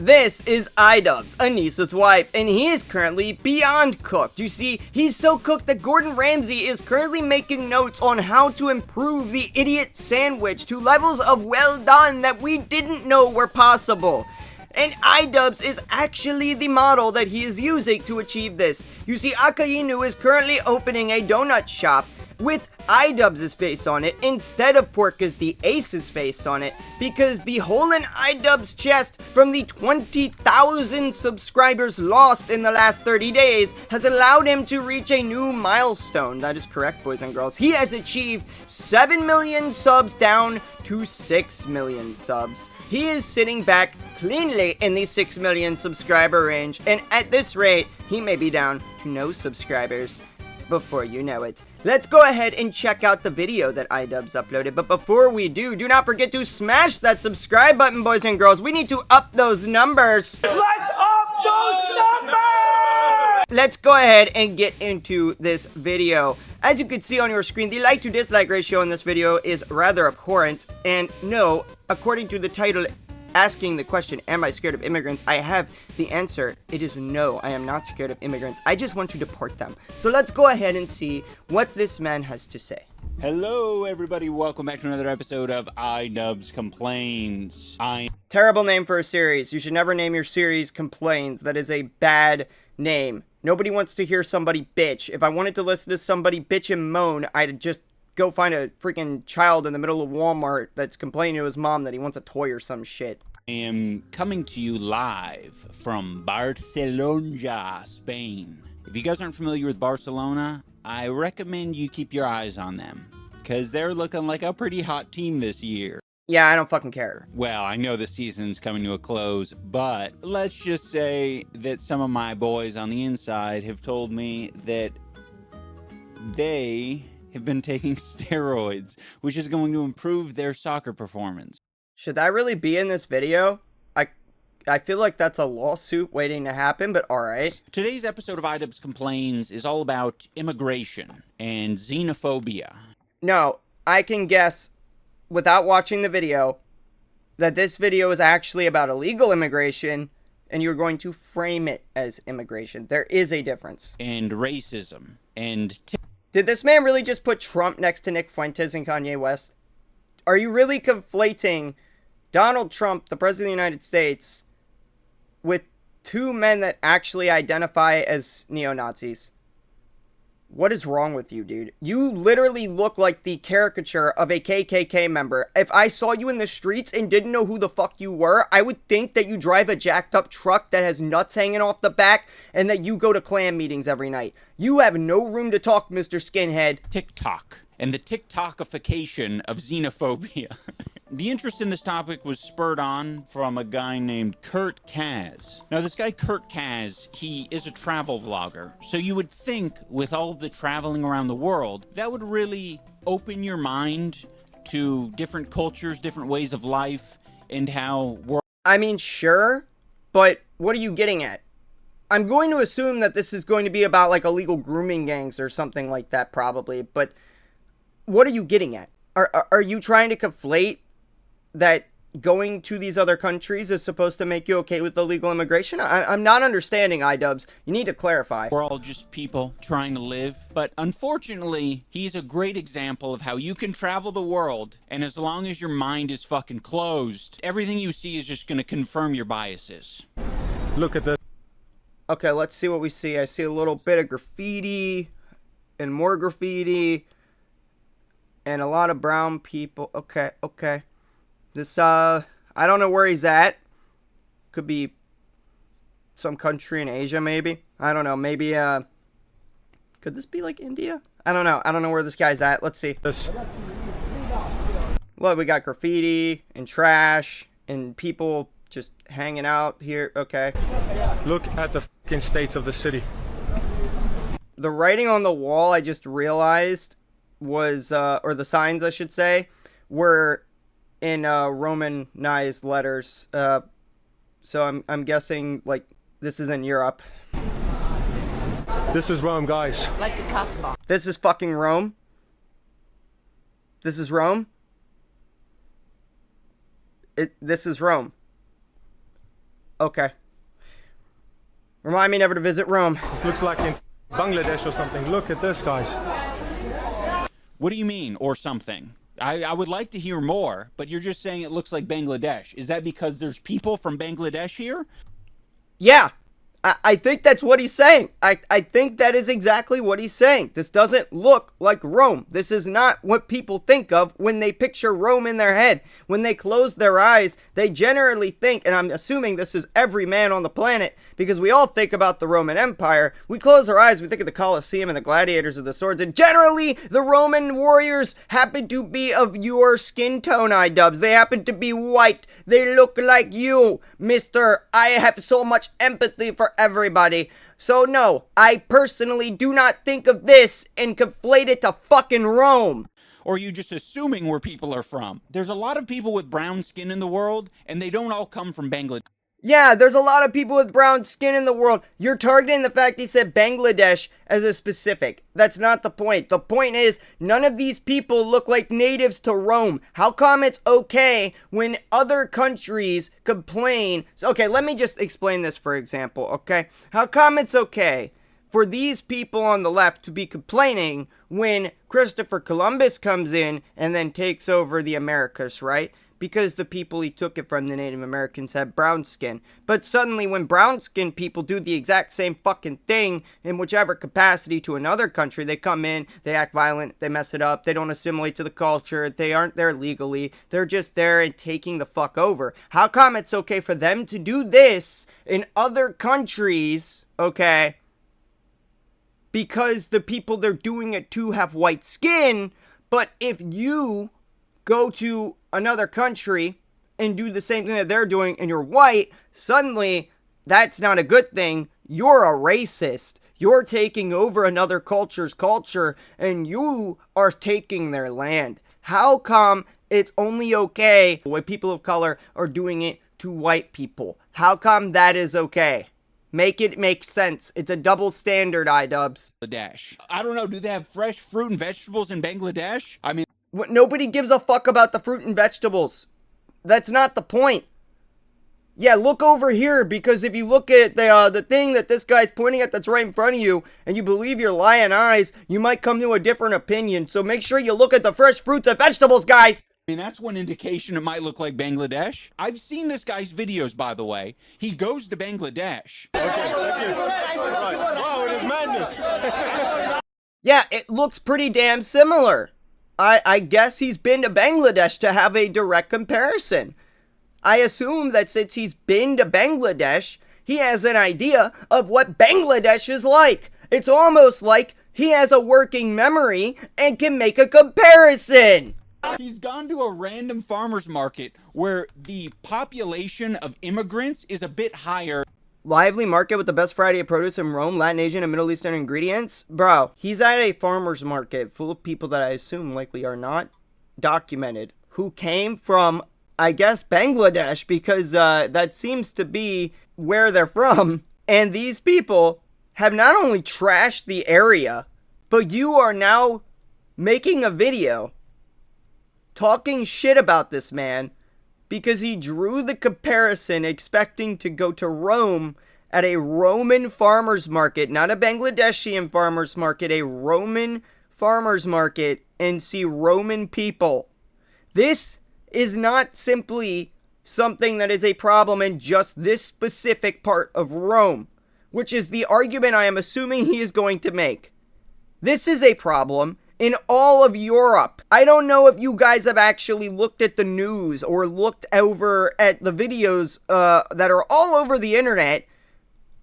This is Idubbbz, Anissa's wife, and he is currently beyond cooked. You see, he's so cooked that Gordon Ramsay is currently making notes on how to improve the idiot sandwich to levels of well done that we didn't know were possible. And Idubbbz is actually the model that he is using to achieve this. You see, Akainu is currently opening a donut shop with Idubbbz's face on it instead of Porka's the Ace's face on it, because the hole in Idubbbz's chest from the 20,000 subscribers lost in the last 30 days has allowed him to reach a new milestone. That is correct, boys and girls. He has achieved 7 million subs down to 6 million subs. He is sitting back cleanly in the 6 million subscriber range, and at this rate, he may be down to no subscribers before you know it. Let's go ahead and check out the video that Idubbbz uploaded, but before we do not forget to smash that subscribe button, boys and girls. We need to up those numbers. Let's up those numbers! Let's go ahead and get into this video. As you can see on your screen, the like to dislike ratio in this video is rather abhorrent, and no, according to the title asking the question, am I scared of immigrants? I have the answer. It is no, I am not scared of immigrants. I just want to deport them. So let's go ahead and see what this man has to say. Hello everybody, welcome back to another episode of Idubbbz Complains. Terrible name for a series. You should never name your series Complains. That is a bad name. Nobody wants to hear somebody bitch. If I wanted to listen to somebody bitch and moan, I'd just go find a freaking child in the middle of Walmart that's complaining to his mom that he wants a toy or some shit. I am coming to you live from Barcelona, Spain. If you guys aren't familiar with Barcelona, I recommend you keep your eyes on them, because they're looking like a pretty hot team this year. Yeah, I don't fucking care. Well, I know the season's coming to a close, but let's just say that some of my boys on the inside have told me that they have been taking steroids, which is going to improve their soccer performance. Should that really be in this video? I feel like that's a lawsuit waiting to happen, but alright. Today's episode of Idubbbz Complains is all about immigration and xenophobia. No, I can guess, without watching the video, that this video is actually about illegal immigration, and you're going to frame it as immigration. There is a difference. And racism. And did this man really just put Trump next to Nick Fuentes and Kanye West? Are you really conflating Donald Trump, the President of the United States, with two men that actually identify as neo-Nazis? What is wrong with you, dude? You literally look like the caricature of a KKK member. If I saw you in the streets and didn't know who the fuck you were, I would think that you drive a jacked up truck that has nuts hanging off the back and that you go to Klan meetings every night. You have no room to talk, Mr. Skinhead. TikTok and the TikTokification of xenophobia. The interest in this topic was spurred on from a guy named Kurt Kaz. Now, this guy, Kurt Kaz, he is a travel vlogger. So you would think with all of the traveling around the world, that would really open your mind to different cultures, different ways of life, and how I mean, sure, but what are you getting at? I'm going to assume that this is going to be about, like, illegal grooming gangs or something like that, probably, but what are you getting at? Are you trying to conflate that going to these other countries is supposed to make you okay with illegal immigration? I'm not understanding, Idubbbz. You need to clarify. We're all just people trying to live. But unfortunately, he's a great example of how you can travel the world, and as long as your mind is fucking closed, everything you see is just going to confirm your biases. Look at this. Okay, let's see what we see. I see a little bit of graffiti and more graffiti and a lot of brown people. Okay. This, I don't know where he's at. Could be some country in Asia, maybe. I don't know. Maybe, could this be like India? I don't know. I don't know where this guy's at. Let's see. Look, we got graffiti and trash and people just hanging out here. Okay. Look at the fucking state of the city. The writing on the wall, I just realized, was, or the signs, I should say, were in Romanized letters. So I'm guessing, like, this is in Europe. This is Rome, guys. Like the Casbah. This is fucking Rome. This is Rome. This is Rome. Okay. Remind me never to visit Rome. This looks like in Bangladesh or something. Look at this, guys. What do you mean, or something? I would like to hear more, but you're just saying it looks like Bangladesh. Is that because there's people from Bangladesh here? Yeah. I think that's what he's saying. I think that is exactly what he's saying. This doesn't look like Rome. This is not what people think of when they picture Rome in their head. When they close their eyes, they generally think, and I'm assuming this is every man on the planet, because we all think about the Roman Empire. We close our eyes, we think of the Colosseum and the gladiators of the swords, and generally the Roman warriors happen to be of your skin tone, Idubbbz. They happen to be white. They look like you, mister. I have so much empathy for everybody. So no, I personally do not think of this and conflate it to fucking Rome. Or are you just assuming where people are from? There's a lot of people with brown skin in the world, and they don't all come from Bangladesh. Yeah, there's a lot of people with brown skin in the world. You're targeting the fact he said Bangladesh as a specific. That's not the point. The point is, none of these people look like natives to Rome. How come it's okay when other countries complain? So, okay, let me just explain this, for example, okay? How come it's okay for these people on the left to be complaining when Christopher Columbus comes in and then takes over the Americas, right? Because the people he took it from, the Native Americans, had brown skin. But suddenly when brown skin people do the exact same fucking thing in whichever capacity to another country, they come in, they act violent, they mess it up, they don't assimilate to the culture, they aren't there legally, they're just there and taking the fuck over. How come it's okay for them to do this in other countries, okay, because the people they're doing it to have white skin, but if you go to another country and do the same thing that they're doing and you're white, suddenly that's not a good thing. You're a racist. You're taking over another culture's culture and you are taking their land. How come it's only okay when people of color are doing it to white people? How come that is okay? Make it make sense. It's a double standard, Idubbbz. I don't know, do they have fresh fruit and vegetables in Bangladesh? I mean, nobody gives a fuck about the fruit and vegetables. That's not the point. Yeah, look over here, because if you look at the thing that this guy's pointing at that's right in front of you, and you believe your lying eyes, you might come to a different opinion. So make sure you look at the fresh fruits and vegetables, guys. I mean, that's one indication it might look like Bangladesh. I've seen this guy's videos, by the way. He goes to Bangladesh. Okay, thank you. All right. Wow, it is madness. Yeah, it looks pretty damn similar. I guess he's been to Bangladesh to have a direct comparison. I assume that since he's been to Bangladesh, he has an idea of what Bangladesh is like. It's almost like he has a working memory and can make a comparison. He's gone to a random farmer's market where the population of immigrants is a bit higher. Lively market with the best variety of produce in Rome, Latin, Asian, and Middle Eastern ingredients? Bro, he's at a farmer's market full of people that I assume likely are not documented, who came from, I guess, Bangladesh, because that seems to be where they're from. And these people have not only trashed the area, but you are now making a video talking shit about this man because he drew the comparison expecting to go to Rome at a Roman farmer's market, not a Bangladeshi farmer's market, a Roman farmer's market, and see Roman people. This is not simply something that is a problem in just this specific part of Rome, which is the argument I am assuming he is going to make. This is a problem in all of Europe. I don't know if you guys have actually looked at the news or looked over at the videos that are all over the internet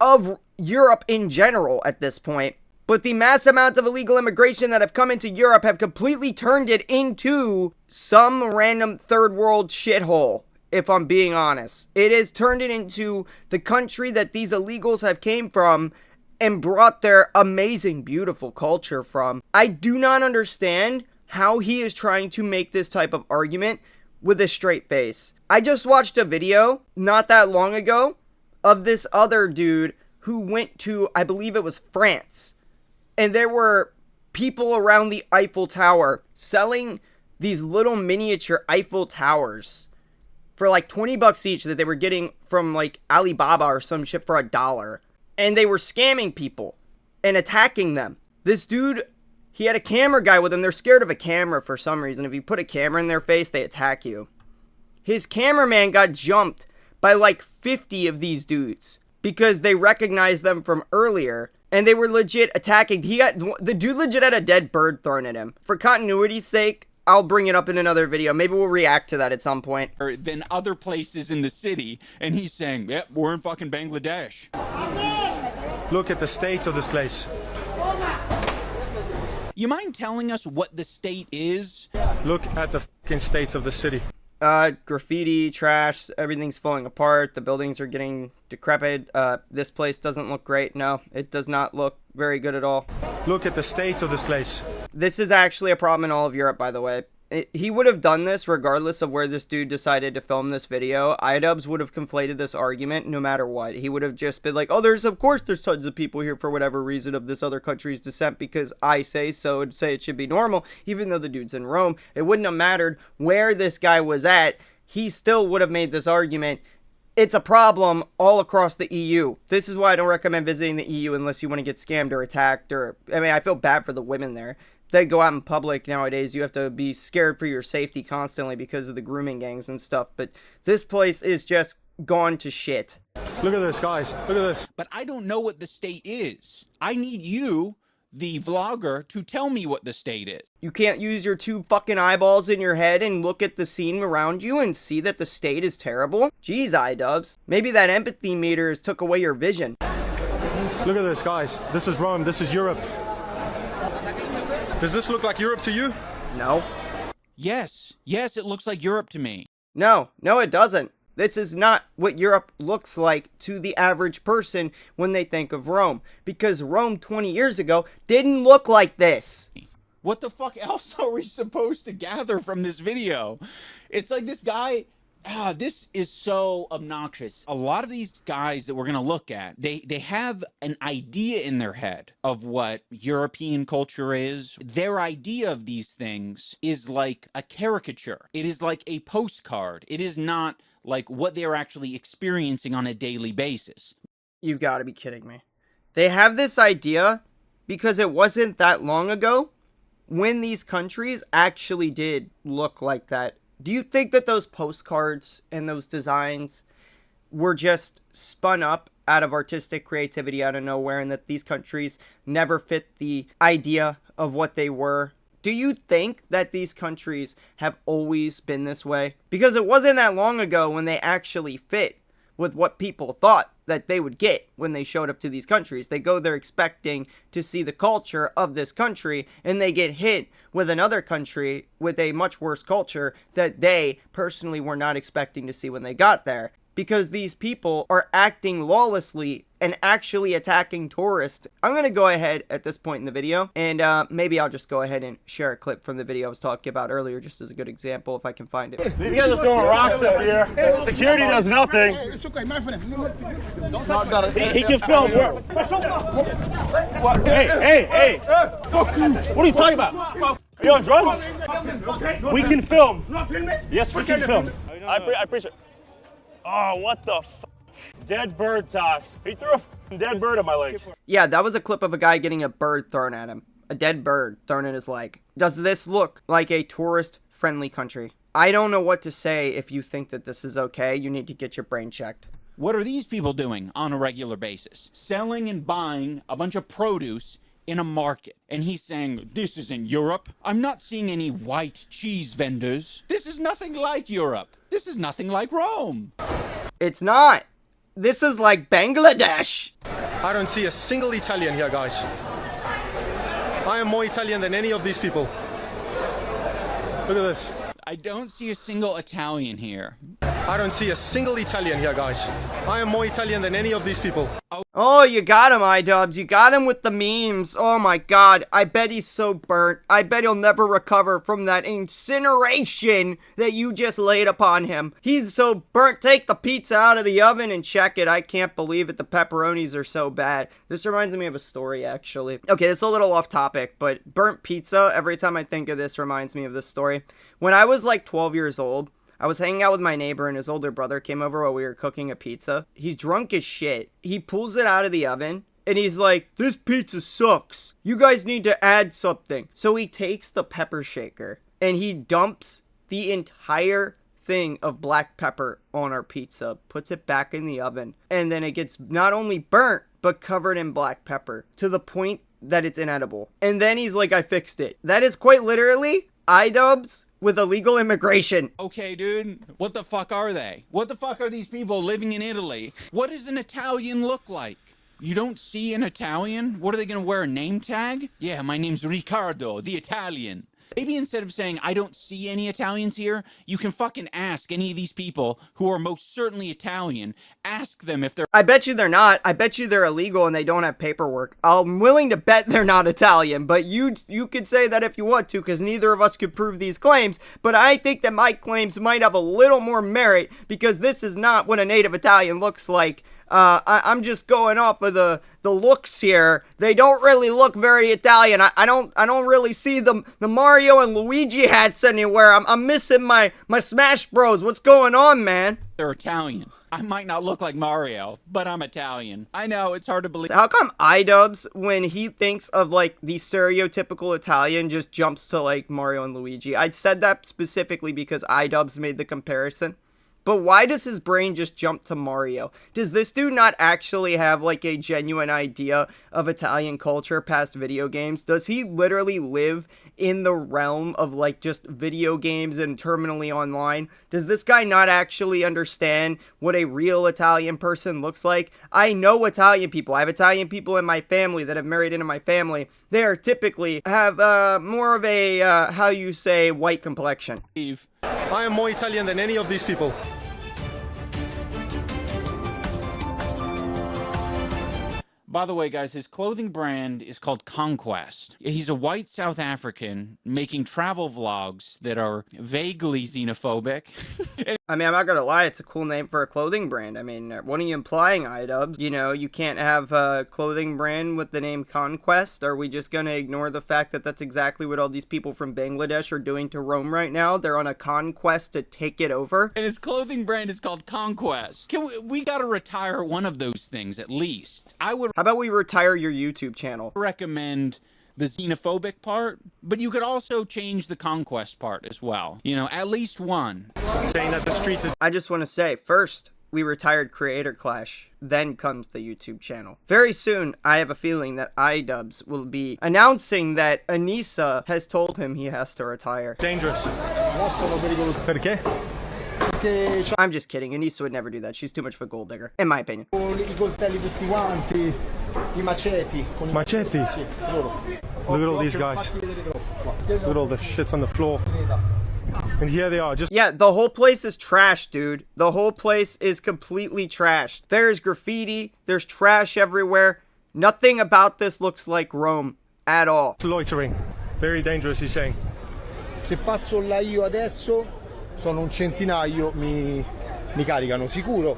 of Europe in general at this point. But the mass amounts of illegal immigration that have come into Europe have completely turned it into some random third world shithole, if I'm being honest. It has turned it into the country that these illegals have came from and brought their amazing, beautiful culture from. I do not understand how he is trying to make this type of argument with a straight face. I just watched a video not that long ago of this other dude who went to, I believe it was France. And there were people around the Eiffel Tower selling these little miniature Eiffel Towers for like 20 bucks each that they were getting from like Alibaba or some shit for $1. And they were scamming people and attacking them. This dude, he had a camera guy with him. They're scared of a camera for some reason. If you put a camera in their face, they attack you. His cameraman got jumped by like 50 of these dudes because they recognized them from earlier and they were legit attacking. The dude legit had a dead bird thrown at him. For continuity's sake, I'll bring it up in another video. Maybe we'll react to that at some point. Than other places in the city, and he's saying, yep, we're in fucking Bangladesh. Look at the state of this place. You mind telling us what the state is? Look at the fucking state of the city. Graffiti, trash, everything's falling apart. The buildings are getting decrepit. This place doesn't look great. No, it does not look very good at all. Look at the state of this place. This is actually a problem in all of Europe, by the way. He would have done this regardless of where this dude decided to film this video. Idubbbz would have conflated this argument no matter what. He would have just been like, oh, of course there's tons of people here for whatever reason of this other country's descent because I say so and say it should be normal, even though the dude's in Rome. It wouldn't have mattered where this guy was at. He still would have made this argument. It's a problem all across the EU. This is why I don't recommend visiting the EU unless you want to get scammed or attacked or, I mean, I feel bad for the women there. They go out in public nowadays, you have to be scared for your safety constantly because of the grooming gangs and stuff. But this place is just gone to shit. Look at this, guys. Look at this. But I don't know what the state is. I need you, the vlogger, to tell me what the state is. You can't use your two fucking eyeballs in your head and look at the scene around you and see that the state is terrible? Jeez, Idubbbz. Maybe that empathy meter took away your vision. Look at this, guys. This is Rome. This is Europe. Does this look like Europe to you? No. Yes, it looks like Europe to me. No, it doesn't. This is not what Europe looks like to the average person when they think of Rome. Because Rome 20 years ago didn't look like this. What the fuck else are we supposed to gather from this video? It's like this guy... this is so obnoxious. A lot of these guys that we're going to look at, they have an idea in their head of what European culture is. Their idea of these things is like a caricature. It is like a postcard. It is not like what they're actually experiencing on a daily basis. You've got to be kidding me. They have this idea because it wasn't that long ago when these countries actually did look like that. Do you think that those postcards and those designs were just spun up out of artistic creativity out of nowhere and that these countries never fit the idea of what they were? Do you think that these countries have always been this way? Because it wasn't that long ago when they actually fit with what people thought that they would get when they showed up to these countries. They go there expecting to see the culture of this country, and they get hit with another country with a much worse culture that they personally were not expecting to see when they got there. Because these people are acting lawlessly and actually attacking tourists. I'm going to go ahead at this point in the video, and maybe I'll just go ahead and share a clip from the video I was talking about earlier, just as a good example, if I can find it. These guys are throwing rocks up here. Security does nothing. He can film. Hey. What are you talking about? Are you on drugs? We can film. Yes, we can film. I appreciate it. Oh, what the f***? Dead bird toss. He threw a dead bird at my leg. Yeah, that was a clip of a guy getting a bird thrown at him. A dead bird thrown at his leg. Does this look like a tourist-friendly country? I don't know what to say. If you think that this is okay, you need to get your brain checked. What are these people doing on a regular basis? Selling and buying a bunch of produce in a market. And he's saying, this isn't Europe. I'm not seeing any white cheese vendors. This is nothing like Europe. This is nothing like Rome. It's not. This is like Bangladesh. I don't see a single Italian here, guys. I am more Italian than any of these people. Look at this. I don't see a single Italian here. I don't see a single Italian here, guys. I am more Italian than any of these people. Oh, you got him, Idubbbz. You got him with the memes. Oh my god. I bet he's so burnt. I bet he'll never recover from that incineration that you just laid upon him. He's so burnt. Take the pizza out of the oven and check it. I can't believe it. The pepperonis are so bad. This reminds me of a story, actually. Okay, this is a little off topic, but burnt pizza, every time I think of this, reminds me of this story. When I was like 12 years old, I was hanging out with my neighbor and his older brother came over while we were cooking a pizza. He's drunk as shit. He pulls it out of the oven and he's like, "This pizza sucks. You guys need to add something." So he takes the pepper shaker and he dumps the entire thing of black pepper on our pizza, puts it back in the oven, and then it gets not only burnt, but covered in black pepper to the point that it's inedible. And then he's like, "I fixed it." That is quite literally Idubbbz with illegal immigration. Okay, dude, what the fuck are they? What the fuck are these people living in Italy? What does an Italian look like? You don't see an Italian? What are they gonna wear, a name tag? Yeah, my name's Riccardo, the Italian. Maybe instead of saying, "I don't see any Italians here," you can fucking ask any of these people who are most certainly Italian, ask them if they're— I bet you they're not. I bet you they're illegal and they don't have paperwork. I'm willing to bet they're not Italian, but you could say that if you want to, because neither of us could prove these claims, but I think that my claims might have a little more merit, because this is not what a native Italian looks like. I'm just going off of the looks here. They don't really look very Italian. I don't really see the Mario and Luigi hats anywhere. I'm missing my Smash Bros. What's going on, man? they're Italian. I might not look like Mario, but I'm Italian. I know, it's hard to believe. How come Idubbbz, when he thinks of, like, the stereotypical Italian, just jumps to, like, Mario and Luigi? I said that specifically because Idubbbz made the comparison. But why does his brain just jump to Mario? Does this dude not actually have, like, a genuine idea of Italian culture past video games? Does he literally live in the realm of, like, just video games and terminally online? Does this guy not actually understand what a real Italian person looks like? I know Italian people. I have Italian people in my family that have married into my family. They are typically have more of a, how you say, white complexion. I am more Italian than any of these people. By the way, guys, his clothing brand is called Conquest. He's a white South African making travel vlogs that are vaguely xenophobic. I mean, I'm not gonna lie, it's a cool name for a clothing brand. I mean, what are you implying, Idubbbz? You know, you can't have a clothing brand with the name Conquest? Are we just gonna ignore the fact that that's exactly what all these people from Bangladesh are doing to Rome right now? They're on a conquest to take it over? And his clothing brand is called Conquest. We gotta retire one of those things at least. I would— How about we retire your YouTube channel? recommend the xenophobic part, but you could also change the conquest part as well. You know, at least one. Saying that the streets is— I just want to say, first, we retired Creator Clash, then comes the YouTube channel. Very soon, I have a feeling that Idubbbz will be announcing that Anissa has told him he has to retire. dangerous. Perché? I'm just kidding, Anissa would never do that. She's too much of a gold digger, in my opinion. Machetes. Look at all these guys. Look at all the shits on the floor. And here they are, just— Yeah, the whole place is trashed, dude. The whole place is completely trashed. There's graffiti, there's trash everywhere. Nothing about this looks like Rome at all. loitering. Very dangerous, he's saying. Se passo là io adesso sono un centinaio, mi caricano, sicuro.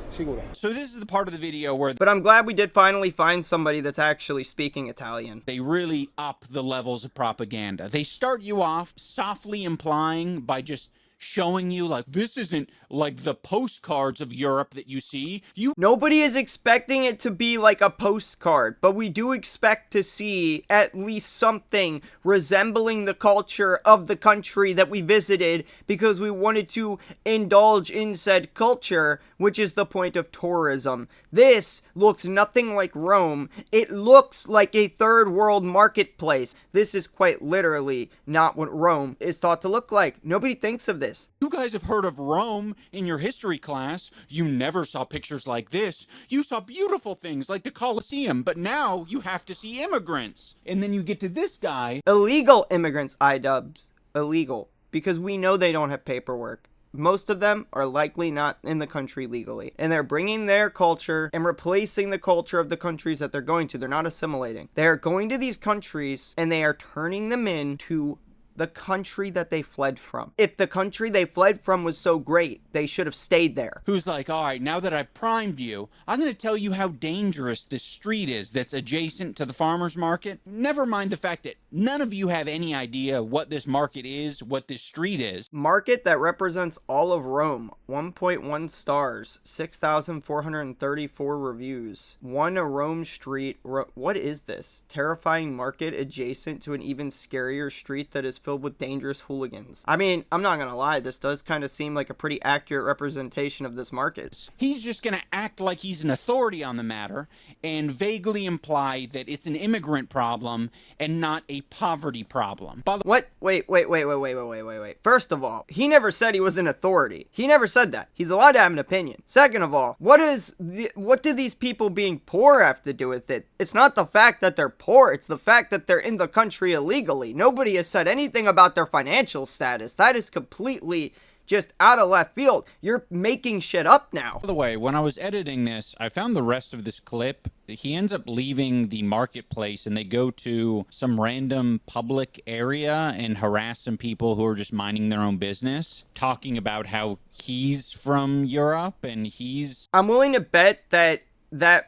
So this is the part of the video where But I'm glad we did finally find somebody that's actually speaking Italian. they really up the levels of propaganda. They start you off softly implying by just showing you, like, this isn't like the postcards of Europe that you see. Nobody is expecting it to be like a postcard, but we do expect to see at least something resembling the culture of the country that we visited, because we wanted to indulge in said culture, which is the point of tourism. This looks nothing like Rome. It looks like a third world marketplace. This is quite literally not what Rome is thought to look like. Nobody thinks of this. You guys have heard of Rome in your history class. You never saw pictures like this. You saw beautiful things like the Colosseum, but now you have to see immigrants. And then you get to this guy. Illegal immigrants, Idubbbz. Illegal. Because we know they don't have paperwork. Most of them are likely not in the country legally. And they're bringing their culture and replacing the culture of the countries that they're going to. They're not assimilating. They are going to these countries and they are turning them into The country that they fled from. If the country they fled from was so great, they should have stayed there. Who's like, all right, now that I've primed you, I'm going to tell you how dangerous this street is that's adjacent to the farmer's market. Never mind the fact that none of you have any idea what this market is, what this street is. Market that represents all of Rome. 1.1 stars. 6,434 reviews. One a Rome street. What is this? Terrifying market adjacent to an even scarier street that is filled with dangerous hooligans. I mean, I'm not gonna lie, this does kind of seem like a pretty accurate representation of this market. He's just gonna act like he's an authority on the matter and vaguely imply that it's an immigrant problem and not a poverty problem. What? Wait. First of all, he never said he was an authority. He never said that. He's allowed to have an opinion. Second of all, what do these people being poor have to do with it? It's not the fact that they're poor, it's the fact that they're in the country illegally. Nobody has said anything about their financial status. That is completely just out of left field. You're making shit up now. By the way, when I was editing this, I found the rest of this clip. He ends up leaving the marketplace and they go to some random public area and harass some people who are just minding their own business, talking about how he's from Europe and he's... I'm willing to bet that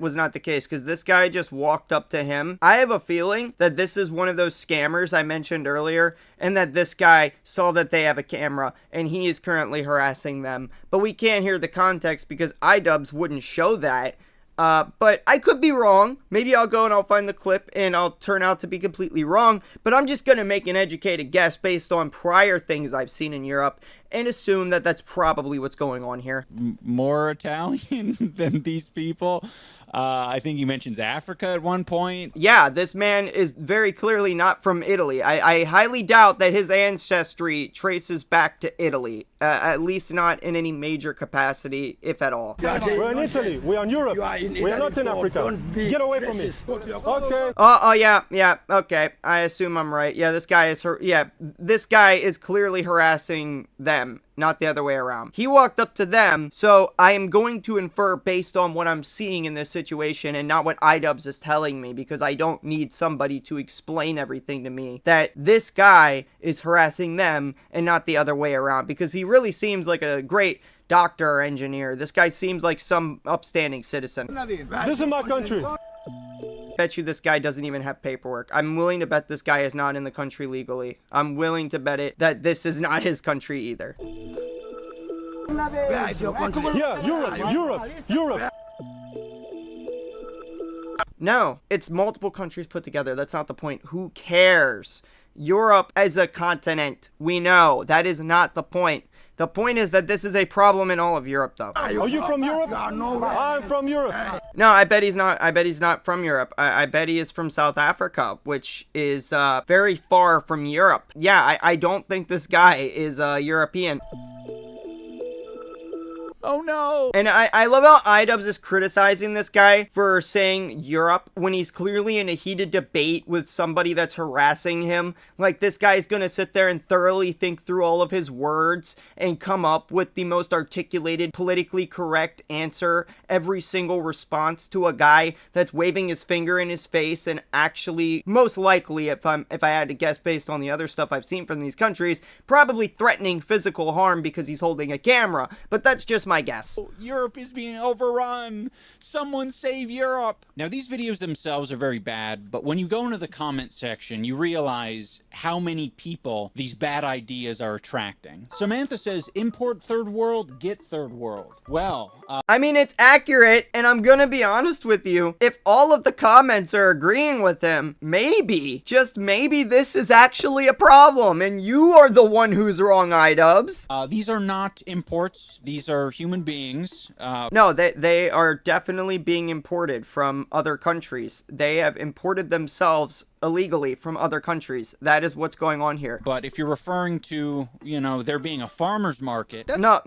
was not the case, because this guy just walked up to him. I have a feeling that this is one of those scammers I mentioned earlier, and that this guy saw that they have a camera and he is currently harassing them. But we can't hear the context because Idubbbz wouldn't show that. But I could be wrong. Maybe I'll go and I'll find the clip and I'll turn out to be completely wrong. But I'm just going to make an educated guess based on prior things I've seen in Europe and assume that that's probably what's going on here. More Italian than these people. I think he mentions Africa at one point. Yeah, this man is very clearly not from Italy. I highly doubt that his ancestry traces back to Italy, at least not in any major capacity, if at all. We're in Italy. We're in Europe. We are not in Africa. Get away from me. Okay. Oh, yeah, okay. I assume I'm right. Yeah, this guy is clearly harassing them, not the other way around. He walked up to them, so I am going to infer based on what I'm seeing in this situation and not what Idubbbz is telling me, because I don't need somebody to explain everything to me, that this guy is harassing them and not the other way around, because he really seems like a great doctor or engineer. This guy seems like some upstanding citizen. This is my country. Bet you this guy doesn't even have paperwork. I'm willing to bet this guy is not in the country legally. I'm willing to bet it that this is not his country either. Yeah, Europe. No, it's multiple countries put together. That's not the point. Who cares? Europe as a continent. We know. That is not the point. The point is that this is a problem in all of Europe, though. Are you from Europe? I'm from Europe. No, I bet he's not. I bet he's not from Europe. I bet he is from South Africa, which is very far from Europe. Yeah, I don't think this guy is European. Oh no! And I love how Idubbbz is criticizing this guy for saying Europe when he's clearly in a heated debate with somebody that's harassing him. Like, this guy's gonna sit there and thoroughly think through all of his words and come up with the most articulated, politically correct answer every single response to a guy that's waving his finger in his face and actually, most likely, if I had to guess based on the other stuff I've seen from these countries, probably threatening physical harm because he's holding a camera. But that's just my guess. Europe is being overrun. Someone save Europe. Now, these videos themselves are very bad, but when you go into the comment section, you realize how many people these bad ideas are attracting. Samantha says, import third world, get third world. Well, I mean, it's accurate, and I'm gonna be honest with you. If all of the comments are agreeing with him, maybe, just maybe, this is actually a problem, and you are the one who's wrong, Idubbbz. These are not imports. These are human beings. No, they are definitely being imported from other countries. They have imported themselves illegally from other countries. That is what's going on here. But if you're referring to, you know, there being a farmer's market... No.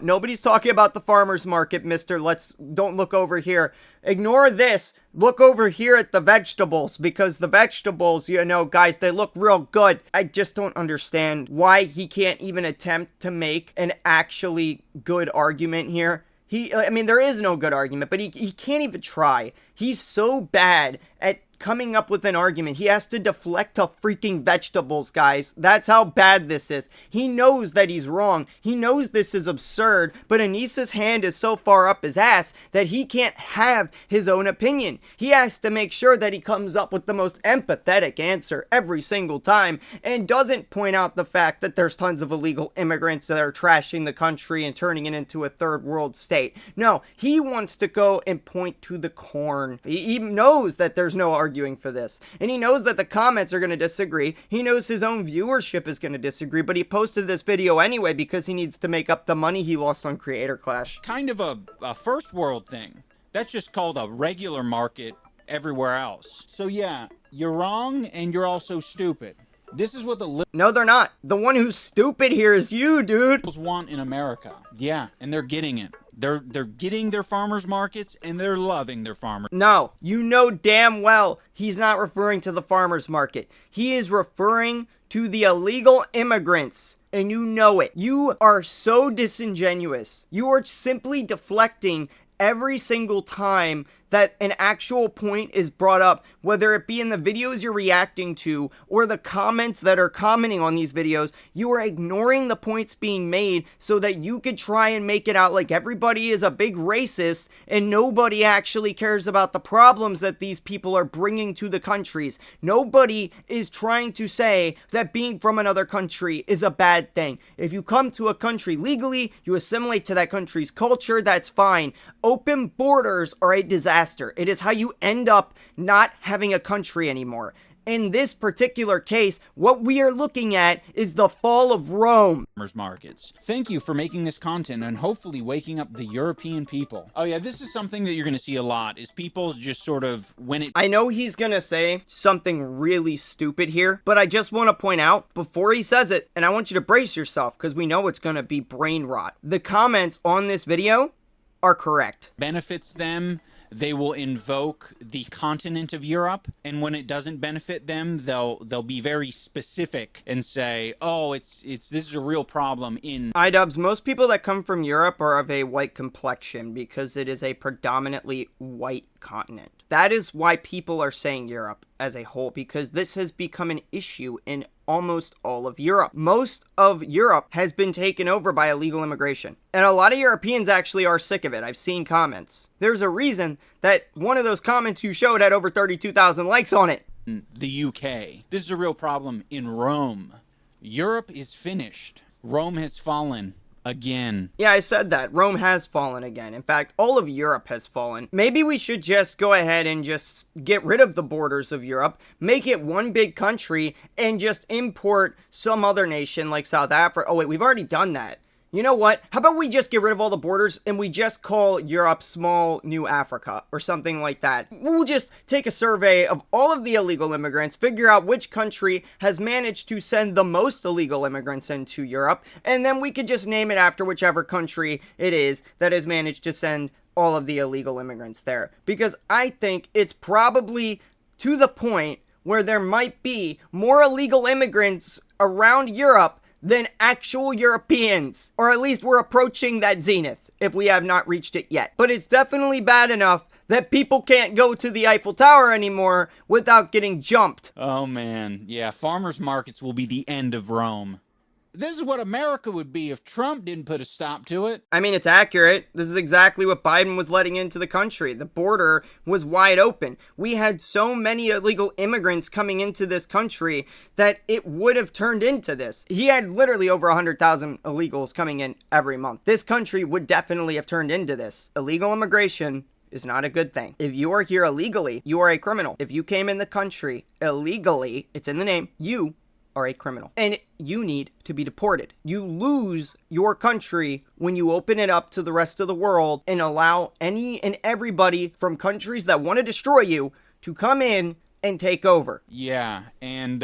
Nobody's talking about the farmer's market, mister. Don't look over here. Ignore this. Look over here at the vegetables, because the vegetables, you know, guys, they look real good. I just don't understand why he can't even attempt to make an actually good argument here. I mean, there is no good argument, but he can't even try. He's so bad at coming up with an argument. He has to deflect to freaking vegetables, guys. That's how bad this is. He knows that he's wrong. He knows this is absurd, but Anissa's hand is so far up his ass that he can't have his own opinion. He has to make sure that he comes up with the most empathetic answer every single time and doesn't point out the fact that there's tons of illegal immigrants that are trashing the country and turning it into a third world state. No, he wants to go and point to the corn. He knows that there's no arguing for this, and he knows that the comments are going to disagree. He knows his own viewership is going to disagree, but he posted this video anyway because he needs to make up the money he lost on Creator Clash. Kind of a first world thing. That's just called a regular market everywhere else. So yeah, you're wrong and you're also stupid. This is what the No, they're not. The one who's stupid here is you, dude. liberals want in America. Yeah, and they're getting it. They're getting their farmers markets and they're loving their farmers. No, you know damn well he's not referring to the farmers market. He is referring to the illegal immigrants, and you know it. You are so disingenuous. You are simply deflecting every single time that an actual point is brought up, whether it be in the videos you're reacting to or the comments that are commenting on these videos. You are ignoring the points being made so that you could try and make it out like everybody is a big racist and nobody actually cares about the problems that these people are bringing to the countries. Nobody is trying to say that being from another country is a bad thing. If you come to a country legally, you assimilate to that country's culture, that's fine. Open borders are a disaster. It is how you end up not having a country anymore. In this particular case, what we are looking at is the fall of Rome. Markets. Thank you for making this content and hopefully waking up the European people. Oh yeah, this is something that you're going to see a lot, is people just sort of, when it... I know he's going to say something really stupid here, but I just want to point out before he says it, and I want you to brace yourself because we know it's going to be brain rot. The comments on this video are correct. benefits them, they will invoke the continent of Europe, and when it doesn't benefit them, they'll be very specific and say, oh, this is a real problem in Idubbbz, most people that come from Europe are of a white complexion because it is a predominantly white continent. That is why people are saying Europe as a whole, because this has become an issue in almost all of Europe. Most of Europe has been taken over by illegal immigration. And a lot of Europeans actually are sick of it. I've seen comments. There's a reason that one of those comments you showed had over 32,000 likes on it. the UK. This is a real problem in Rome. Europe is finished. Rome has fallen. Again. Yeah, I said that. Rome has fallen again. In fact, all of Europe has fallen. Maybe we should just go ahead and just get rid of the borders of Europe, make it one big country, and just import some other nation like South Africa. Oh wait, we've already done that. You know what? How about we just get rid of all the borders and we just call Europe small new Africa or something like that? We'll just take a survey of all of the illegal immigrants, figure out which country has managed to send the most illegal immigrants into Europe, and then we could just name it after whichever country it is that has managed to send all of the illegal immigrants there. Because I think it's probably to the point where there might be more illegal immigrants around Europe than actual Europeans. Or at least we're approaching that zenith, if we have not reached it yet. But it's definitely bad enough that people can't go to the Eiffel Tower anymore without getting jumped. Oh man, yeah, farmers markets will be the end of Rome. This is what America would be if Trump didn't put a stop to it. I mean, it's accurate. This is exactly what Biden was letting into the country. The border was wide open. We had so many illegal immigrants coming into this country that it would have turned into this. He had literally over 100,000 illegals coming in every month. This country would definitely have turned into this. Illegal immigration is not a good thing. If you are here illegally, you are a criminal. If you came in the country illegally, it's in the name, you are a criminal. And you need to be deported. You lose your country when you open it up to the rest of the world and allow any and everybody from countries that want to destroy you to come in and take over. Yeah, and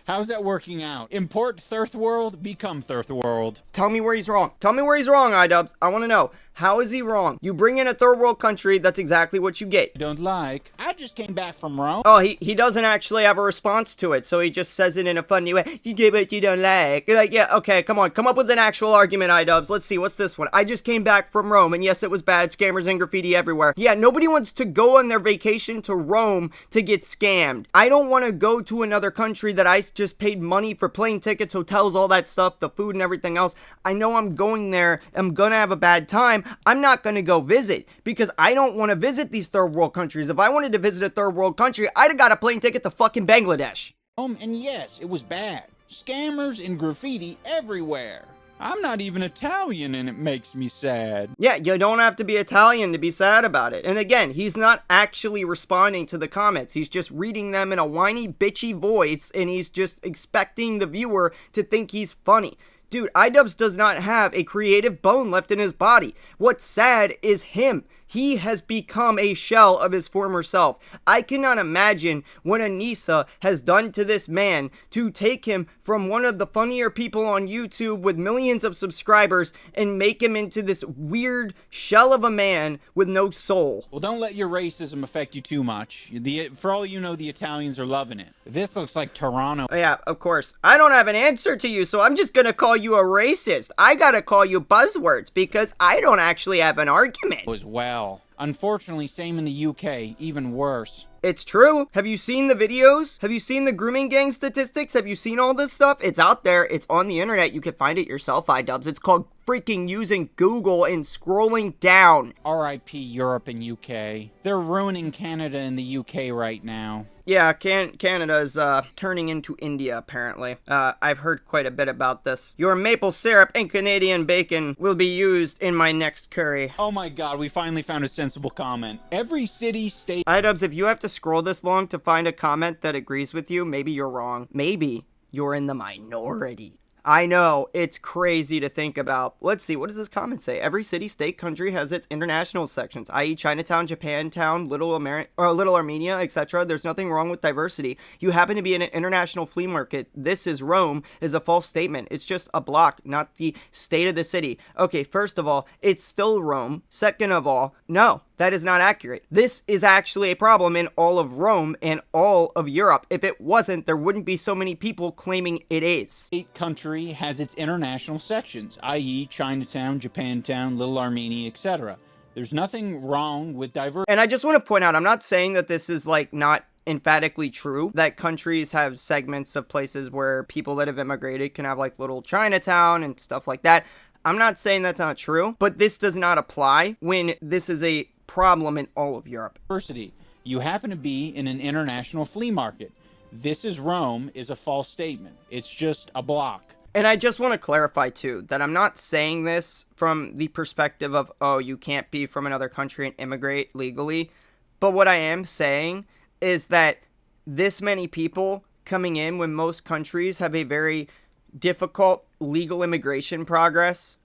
how's that working out? Import Third World, become Third World. Tell me where he's wrong. Tell me where he's wrong, Idubbbz. I want to know. How is he wrong? You bring in a third world country, that's exactly what you get. I don't like. I just came back from Rome. Oh, he doesn't actually have a response to it, so he just says it in a funny way. You get what you don't like. You're like, yeah, okay, come on. Come up with an actual argument, Idubbbz. Let's see, what's this one? I just came back from Rome, and yes, it was bad. Scammers and graffiti everywhere. Yeah, nobody wants to go on their vacation to Rome to get scammed. I don't want to go to another country that I just paid money for plane tickets, hotels, all that stuff, the food and everything else. I know I'm going there. I'm gonna have a bad time. I'm not gonna go visit because I don't want to visit these third world countries. If I wanted to visit a third world country, I'd have got a plane ticket to fucking Bangladesh. And yes, it was bad. Scammers and graffiti everywhere. I'm not even Italian and it makes me sad. Yeah, you don't have to be Italian to be sad about it. And again, he's not actually responding to the comments. He's just reading them in a whiny, bitchy voice, and he's just expecting the viewer to think he's funny. Dude, Idubbbz does not have a creative bone left in his body. What's sad is him. He has become a shell of his former self. I cannot imagine what Anissa has done to this man to take him from one of the funnier people on YouTube with millions of subscribers and make him into this weird shell of a man with no soul. Well, don't let your racism affect you too much. For all you know, the Italians are loving it. This looks like Toronto. Yeah, of course. I don't have an answer to you, so I'm just gonna call you a racist. I gotta call you buzzwords because I don't actually have an argument. As well. Unfortunately, same in the UK, even worse. It's true. Have you seen the videos? Have you seen the grooming gang statistics? Have you seen all this stuff? It's out there. It's on the internet. You can find it yourself, Idubbbz. It's called freaking using Google and scrolling down. RIP Europe and UK. They're ruining Canada and the UK right now. Yeah, Canada's turning into India, apparently. I've heard quite a bit about this. Your maple syrup and Canadian bacon will be used in my next curry. Oh my god, we finally found a sensible comment. Every city, state... Idubbbz, if you have to scroll this long to find a comment that agrees with you, maybe you're wrong. Maybe you're in the minority. I know, it's crazy to think about. Let's see, what does this comment say? Every city, state, country has its international sections, i.e. Chinatown, Japantown, Little Armenia, etc. There's nothing wrong with diversity. You happen to be in an international flea market. This is Rome is a false statement. It's just a block, not the state of the city. Okay, first of all, it's still Rome. Second of all, no. That is not accurate. This is actually a problem in all of Rome and all of Europe. If it wasn't, there wouldn't be so many people claiming it is. Each country has its international sections, i.e. Chinatown, Japantown, Little Armenia, etc. There's nothing wrong with diversity. And I just want to point out, I'm not saying that this is like not emphatically true, that countries have segments of places where people that have immigrated can have like little Chinatown and stuff like that. I'm not saying that's not true, but this does not apply when this is a problem in all of Europe. Diversity. You happen to be in an international flea market. This is Rome is a false statement. It's just a block. And I just want to clarify too, that I'm not saying this from the perspective of, oh, you can't be from another country and immigrate legally. But what I am saying is that this many people coming in when most countries have a very difficult legal immigration process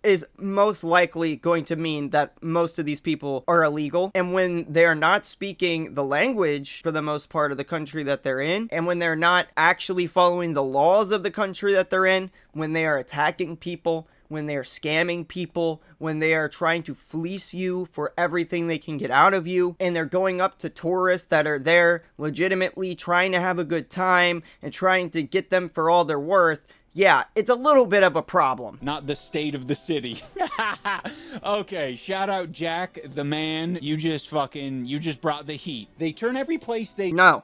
is most likely going to mean that most of these people are illegal. And when they're not speaking the language for the most part of the country that they're in, and when they're not actually following the laws of the country that they're in, when they are attacking people, when they are scamming people, when they are trying to fleece you for everything they can get out of you, and they're going up to tourists that are there legitimately trying to have a good time and trying to get them for all they're worth, yeah, it's a little bit of a problem. Not the state of the city. Okay, shout out Jack, the man. You just brought the heat. They turn every place they... No,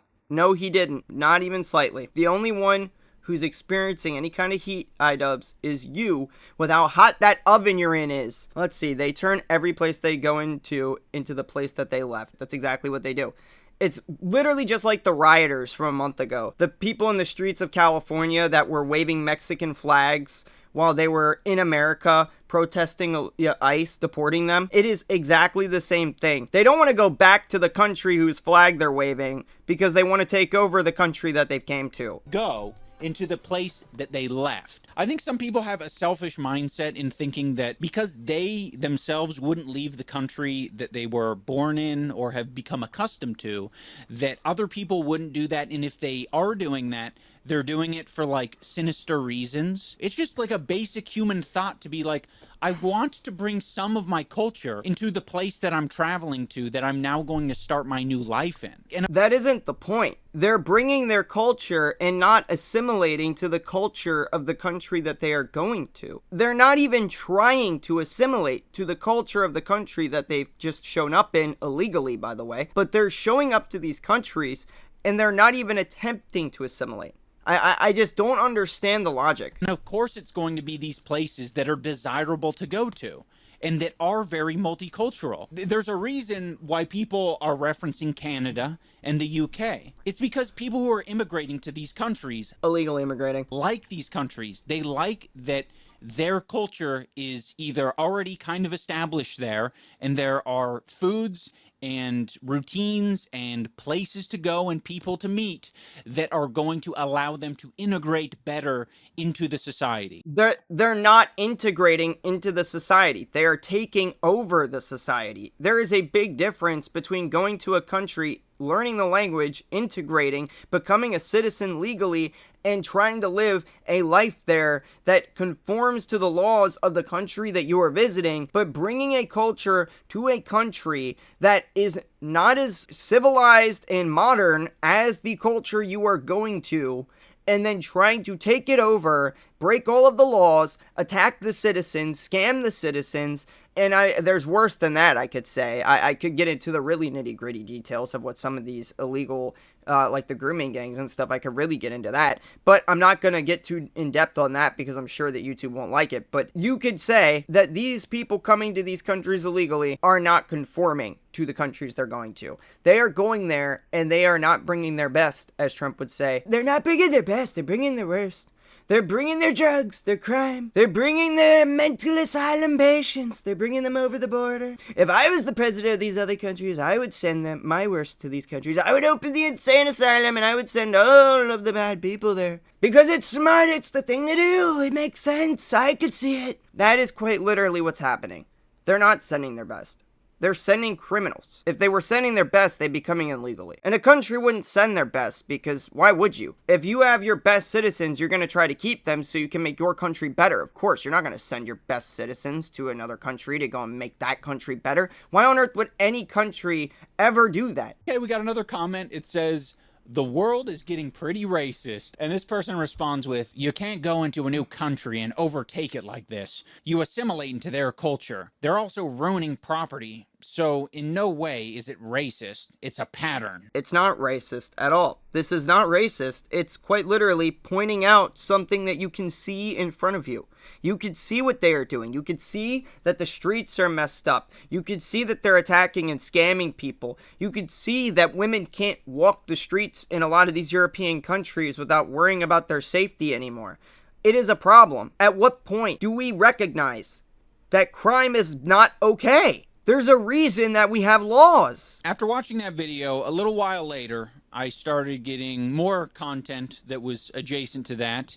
he didn't. Not even slightly. The only one who's experiencing any kind of heat, Idubbbz, is you, with how hot that oven you're in is. Let's see, they turn every place they go into the place that they left. That's exactly what they do. It's literally just like the rioters from a month ago. The people in the streets of California that were waving Mexican flags while they were in America protesting ICE deporting them. It is exactly the same thing. They don't want to go back to the country whose flag they're waving because they want to take over the country that they've came to. Go into the place that they left. I think some people have a selfish mindset in thinking that because they themselves wouldn't leave the country that they were born in or have become accustomed to, that other people wouldn't do that, and if they are doing that, they're doing it for like sinister reasons. It's just like a basic human thought to be like, I want to bring some of my culture into the place that I'm traveling to, that I'm now going to start my new life in. And that isn't the point. They're bringing their culture and not assimilating to the culture of the country that they are going to. They're not even trying to assimilate to the culture of the country that they've just shown up in, illegally by the way, but they're showing up to these countries and they're not even attempting to assimilate. I just don't understand the logic. And of course it's going to be these places that are desirable to go to and that are very multicultural. There's a reason why people are referencing Canada and the UK. It's because people who are immigrating to these countries, illegally immigrating, like these countries. They like that their culture is either already kind of established there, and there are foods and routines and places to go and people to meet that are going to allow them to integrate better into the society. They're not integrating into the society. They are taking over the society. There is a big difference between going to a country, learning the language, integrating, becoming a citizen legally, and trying to live a life there that conforms to the laws of the country that you are visiting, but bringing a culture to a country that is not as civilized and modern as the culture you are going to, and then trying to take it over, break all of the laws, attack the citizens, scam the citizens. And there's worse than that, I could say. I could get into the really nitty-gritty details of what some of these illegal, like the grooming gangs and stuff, I could really get into that. But I'm not going to get too in-depth on that because I'm sure that YouTube won't like it. But you could say that these people coming to these countries illegally are not conforming to the countries they're going to. They are going there and they are not bringing their best, as Trump would say. They're not bringing their best, they're bringing their worst. They're bringing their drugs, their crime. They're bringing their mental asylum patients. They're bringing them over the border. If I was the president of these other countries, I would send them my worst to these countries. I would open the insane asylum and I would send all of the bad people there. Because it's smart, it's the thing to do. It makes sense. I could see it. That is quite literally what's happening. They're not sending their best. They're sending criminals. If they were sending their best, they'd be coming in legally. And a country wouldn't send their best because why would you? If you have your best citizens, you're going to try to keep them so you can make your country better. Of course, you're not going to send your best citizens to another country to go and make that country better. Why on earth would any country ever do that? Okay, we got another comment. It says, the world is getting pretty racist. And this person responds with, you can't go into a new country and overtake it like this. You assimilate into their culture. They're also ruining property. So in no way is it racist. It's a pattern. It's not racist at all. This is not racist. It's quite literally pointing out something that you can see in front of you. You could see what they are doing. You could see that the streets are messed up. You could see that they're attacking and scamming people. You could see that women can't walk the streets in a lot of these European countries without worrying about their safety anymore. It is a problem. At what point do we recognize that crime is not okay? There's a reason that we have laws. After watching that video, a little while later, I started getting more content that was adjacent to that,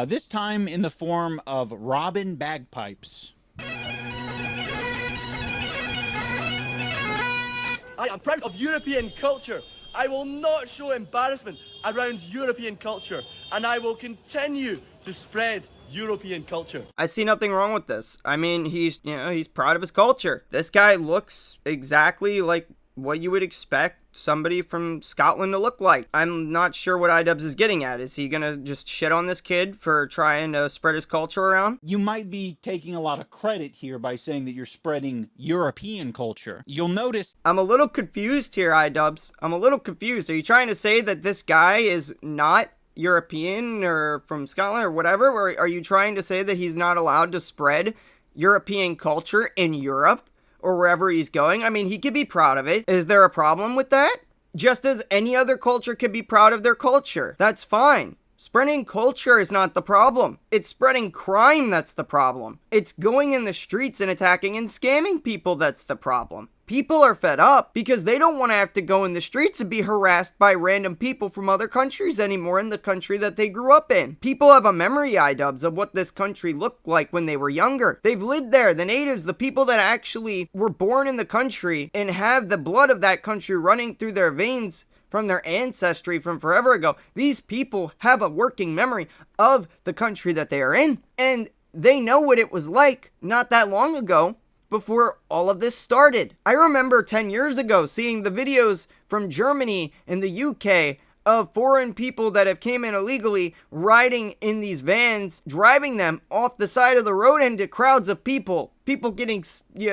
this time in the form of Robin bagpipes. I am proud of European culture. I will not show embarrassment around European culture, and I will continue to spread European culture. I see nothing wrong with this. I mean, he's proud of his culture. This guy looks exactly like what you would expect somebody from Scotland to look like. I'm not sure what Idubbbz is getting at. Is he gonna just shit on this kid for trying to spread his culture around? You might be taking a lot of credit here by saying that you're spreading European culture. You'll notice... I'm a little confused here, Idubbbz. I'm a little confused. Are you trying to say that this guy is not European or from Scotland or whatever? Or are you trying to say that he's not allowed to spread European culture in Europe or wherever he's going? I mean, he could be proud of it. Is there a problem with that? Just as any other culture could be proud of their culture. That's fine. Spreading culture is not the problem. It's spreading crime that's the problem. It's going in the streets and attacking and scamming people that's the problem. People are fed up because they don't want to have to go in the streets and be harassed by random people from other countries anymore in the country that they grew up in. People have a memory, Idubbbz, of what this country looked like when they were younger. They've lived there. The natives, the people that actually were born in the country and have the blood of that country running through their veins from their ancestry from forever ago. These people have a working memory of the country that they are in, and they know what it was like not that long ago before all of this started. I remember 10 years ago seeing the videos from Germany and the UK of foreign people that have came in illegally riding in these vans, driving them off the side of the road into crowds of people. People getting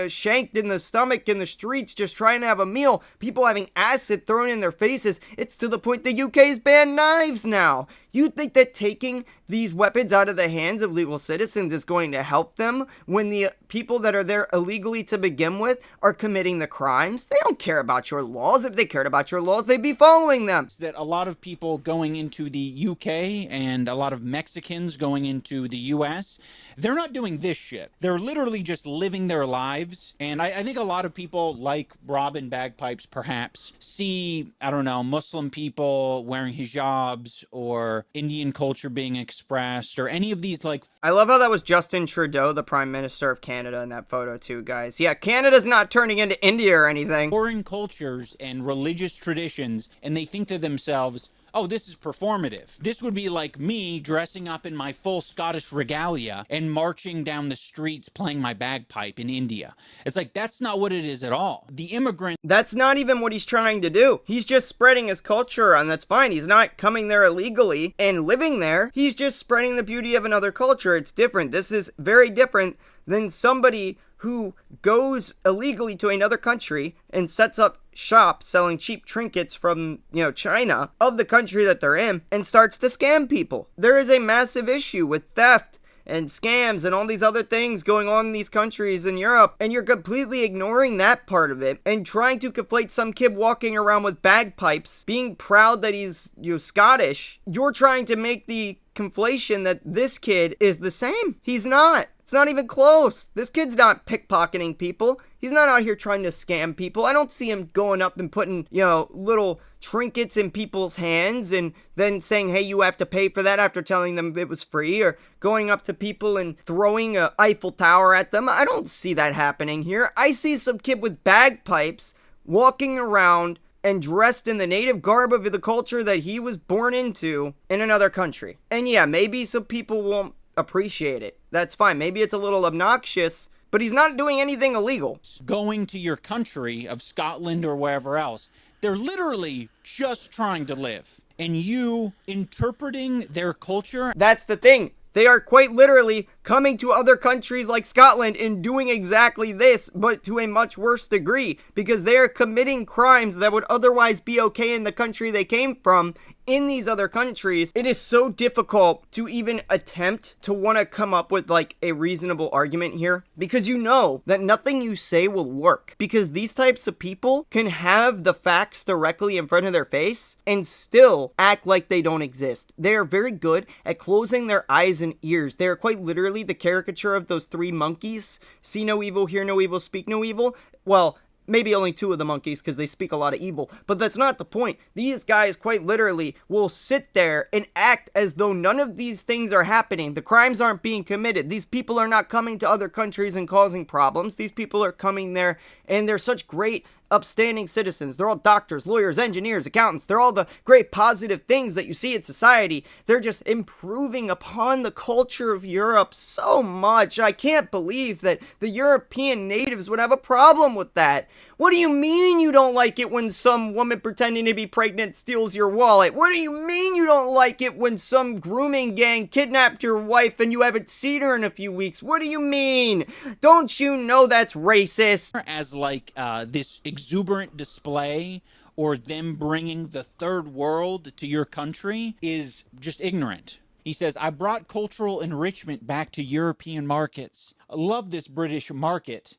shanked in the stomach in the streets just trying to have a meal. People having acid thrown in their faces. It's to the point the UK's banned knives now. You think that taking these weapons out of the hands of legal citizens is going to help them when the people that are there illegally to begin with are committing the crimes? They don't care about your laws. If they cared about your laws, they'd be following them. That a lot of people going into the UK and a lot of Mexicans going into the US, they're not doing this shit. They're literally just living their lives. And I think a lot of people like Robin Bagpipes perhaps see, I don't know, Muslim people wearing hijabs or Indian culture being expressed or any of these like... I love how that was Justin Trudeau, the Prime Minister of Canada, in that photo too, guys. Yeah, Canada's not turning into India or anything. Foreign cultures and religious traditions, and they think to themselves, oh, this is performative. This would be like me dressing up in my full Scottish regalia and marching down the streets playing my bagpipe in India. It's like, that's not what it is at all. The immigrant... That's not even what he's trying to do. He's just spreading his culture, and that's fine. He's not coming there illegally and living there. He's just spreading the beauty of another culture. It's different. This is very different than somebody who goes illegally to another country and sets up shop selling cheap trinkets from, China of the country that they're in and starts to scam people. There is a massive issue with theft and scams and all these other things going on in these countries in Europe, and you're completely ignoring that part of it and trying to conflate some kid walking around with bagpipes, being proud that he's, Scottish. You're trying to make the conflation that this kid is the same. He's not. It's not even close. This kid's not pickpocketing people. He's not out here trying to scam people. I don't see him going up and putting, little trinkets in people's hands and then saying, hey, you have to pay for that after telling them it was free, or going up to people and throwing a Eiffel Tower at them. I don't see that happening here. I see some kid with bagpipes walking around and dressed in the native garb of the culture that he was born into in another country. And yeah, maybe some people won't appreciate it. That's fine. Maybe it's a little obnoxious, but he's not doing anything illegal. Going to your country of Scotland or wherever else, they're literally just trying to live. And you interpreting their culture. That's the thing. They are quite literally coming to other countries like Scotland and doing exactly this, but to a much worse degree, because they are committing crimes that would otherwise be okay in the country they came from in these other countries. It is so difficult to even attempt to want to come up with like a reasonable argument here, because you know that nothing you say will work, because these types of people can have the facts directly in front of their face and still act like they don't exist. They are very good at closing their eyes and ears. They are quite literally the caricature of those three monkeys: see no evil, hear no evil, speak no evil. Well, maybe only two of the monkeys, because they speak a lot of evil. But that's not the point. These guys quite literally will sit there and act as though none of these things are happening. The crimes aren't being committed. These people are not coming to other countries and causing problems. These people are coming there and they're such great upstanding citizens. They're all doctors, lawyers, engineers, accountants. They're all the great positive things that you see in society. They're just improving upon the culture of Europe so much. I can't believe that the European natives would have a problem with that. What do you mean you don't like it when some woman pretending to be pregnant steals your wallet? What do you mean you don't like it when some grooming gang kidnapped your wife and you haven't seen her in a few weeks? What do you mean? Don't you know that's racist? As like this exuberant display or them bringing the third world to your country is just ignorant. He says, I brought cultural enrichment back to European markets. I love this British market.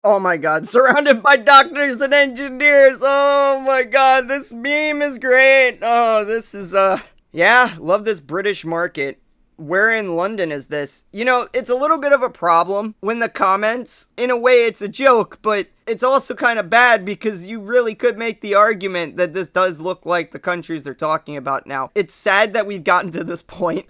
Oh my god, surrounded by doctors and engineers. Oh my god, this meme is great. Oh, this is, yeah, love this British market. where in London is this? You know, it's a little bit of a problem when the comments, in a way it's a joke, but it's also kind of bad because you really could make the argument that this does look like the countries they're talking about now. It's sad that we've gotten to this point.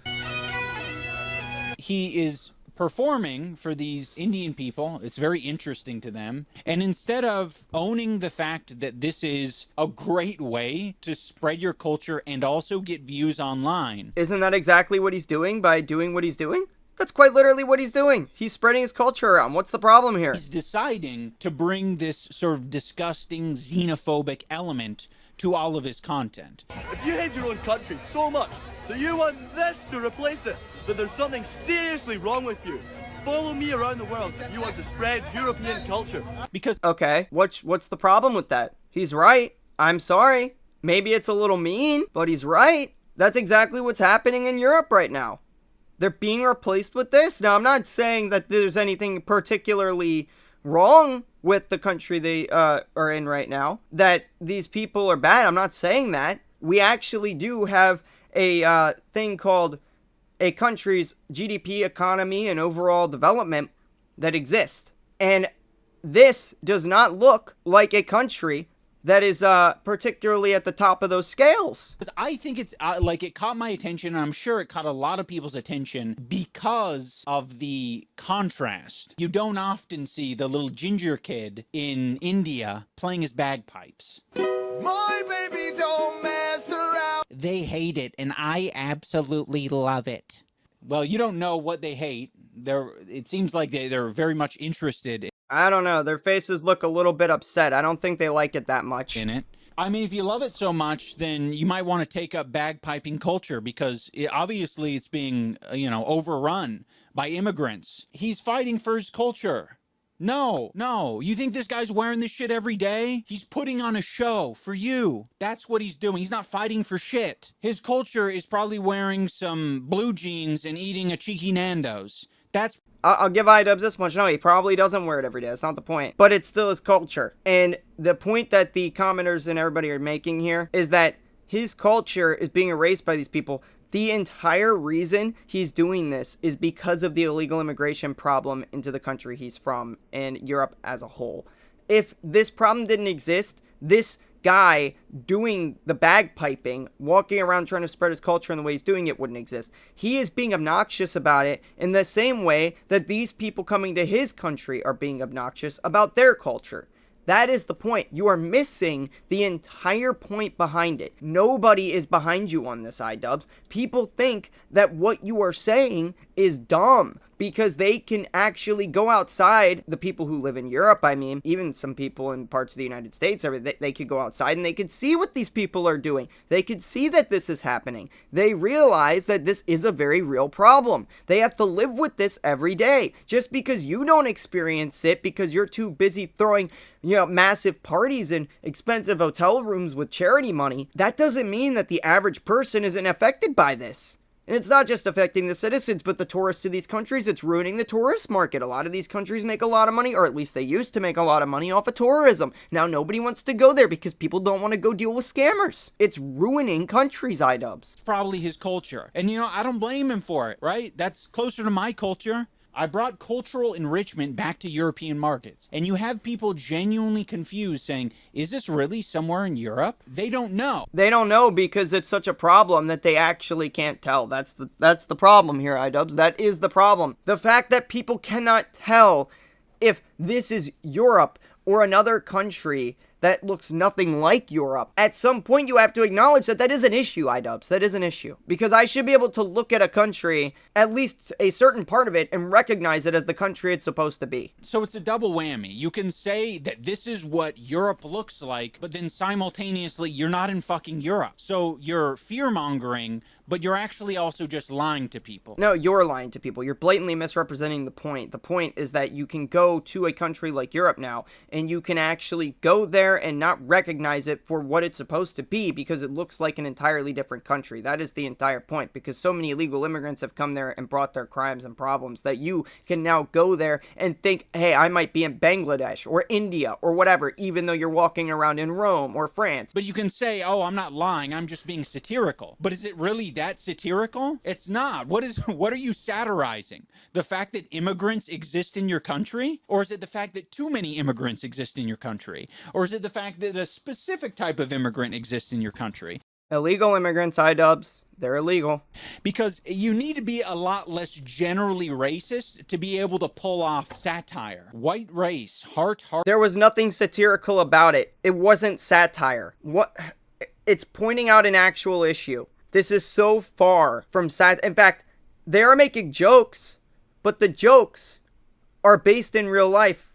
He is performing for these Indian people. It's very interesting to them. And instead of owning the fact that this is a great way to spread your culture and also get views online. Isn't that exactly what he's doing by doing what he's doing? That's quite literally what he's doing. He's spreading his culture around. What's the problem here? He's deciding to bring this sort of disgusting xenophobic element to all of his content. If you hate your own country so much that you want this to replace it, that there's something seriously wrong with you, follow me around the world if you want to spread European culture. Because okay, what's the problem with that? He's right. I'm sorry. Maybe it's a little mean, but he's right. That's exactly what's happening in Europe right now. They're being replaced with this. Now, I'm not saying that there's anything particularly wrong with the country they are in right now, that these people are bad. I'm not saying that. We actually do have a thing called a country's GDP, economy, and overall development that exists. And this does not look like a country that is particularly at the top of those scales. I think it's like it caught my attention, and I'm sure it caught a lot of people's attention because of the contrast. You don't often see the little ginger kid in India playing his bagpipes. My baby don't mess around. They hate it, and I absolutely love it. Well, you don't know what they hate. It seems like they're very much interested I don't know. Their faces look a little bit upset. I don't think they like it that much. in it. I mean, if you love it so much, then you might want to take up bagpiping culture because obviously it's being, overrun by immigrants. He's fighting for his culture. No. You think this guy's wearing this shit every day? He's putting on a show for you. That's what he's doing. He's not fighting for shit. His culture is probably wearing some blue jeans and eating a cheeky Nando's. That's I'll give Idubbbz this much. No, he probably doesn't wear it every day. That's not the point. But it's still his culture. And the point that the commenters and everybody are making here is that his culture is being erased by these people. The entire reason he's doing this is because of the illegal immigration problem into the country he's from and Europe as a whole. If this problem didn't exist, this guy doing the bagpiping, walking around trying to spread his culture in the way he's doing it wouldn't exist. He is being obnoxious about it in the same way that these people coming to his country are being obnoxious about their culture. That is the point. You are missing the entire point behind it. Nobody is behind you on this, Idubbbz. People think that what you are saying is dumb because they can actually go outside. The people who live in Europe, I mean, even some people in parts of the United States, they could go outside and they could see what these people are doing. They could see that this is happening. They realize that this is a very real problem. They have to live with this every day. Just because you don't experience it because you're too busy throwing massive parties and expensive hotel rooms with charity money, that doesn't mean that the average person isn't affected by this. And it's not just affecting the citizens, but the tourists to these countries. It's ruining the tourist market. A lot of these countries make a lot of money, or at least they used to make a lot of money off of tourism. Now nobody wants to go there because people don't want to go deal with scammers. It's ruining countries, Idubbbz. probably his culture. And, I don't blame him for it, right? That's closer to my culture. I brought cultural enrichment back to European markets. And you have people genuinely confused saying, is this really somewhere in Europe? They don't know. They don't know because it's such a problem that they actually can't tell. That's the problem here, Idubbbz. That is the problem. The fact that people cannot tell if this is Europe or another country that looks nothing like Europe. At some point, you have to acknowledge that is an issue, Idubbbz. That is an issue. Because I should be able to look at a country, at least a certain part of it, and recognize it as the country it's supposed to be. So it's a double whammy. You can say that this is what Europe looks like, but then simultaneously, you're not in fucking Europe. So you're fear-mongering, but you're actually also just lying to people. No, you're lying to people. You're blatantly misrepresenting the point. The point is that you can go to a country like Europe now, and you can actually go there there and not recognize it for what it's supposed to be because it looks like an entirely different country. That is the entire point, because so many illegal immigrants have come there and brought their crimes and problems that you can now go there and think, hey, I might be in Bangladesh or India or whatever, even though you're walking around in Rome or France. But you can say, oh, I'm not lying, I'm just being satirical. But is it really that satirical? It's not. What are you satirizing? The fact that immigrants exist in your country? Or is it the fact that too many immigrants exist in your country? Or is it the fact that a specific type of immigrant exists in your country? Illegal immigrants, Idubbbz, they're illegal. Because you need to be a lot less generally racist to be able to pull off satire. White race, heart. There was nothing satirical about it. It wasn't satire. It's pointing out an actual issue. This is so far from in fact, they are making jokes, but the jokes are based in real life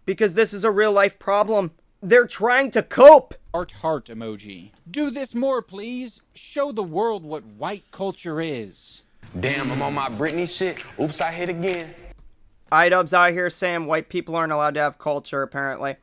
because this is a real life problem. They're trying to cope. Heart emoji. Do this more, please. Show the world what white culture is. Damn, I'm on my Britney shit. Oops, I hit again. Idubbbz out here saying white people aren't allowed to have culture, apparently.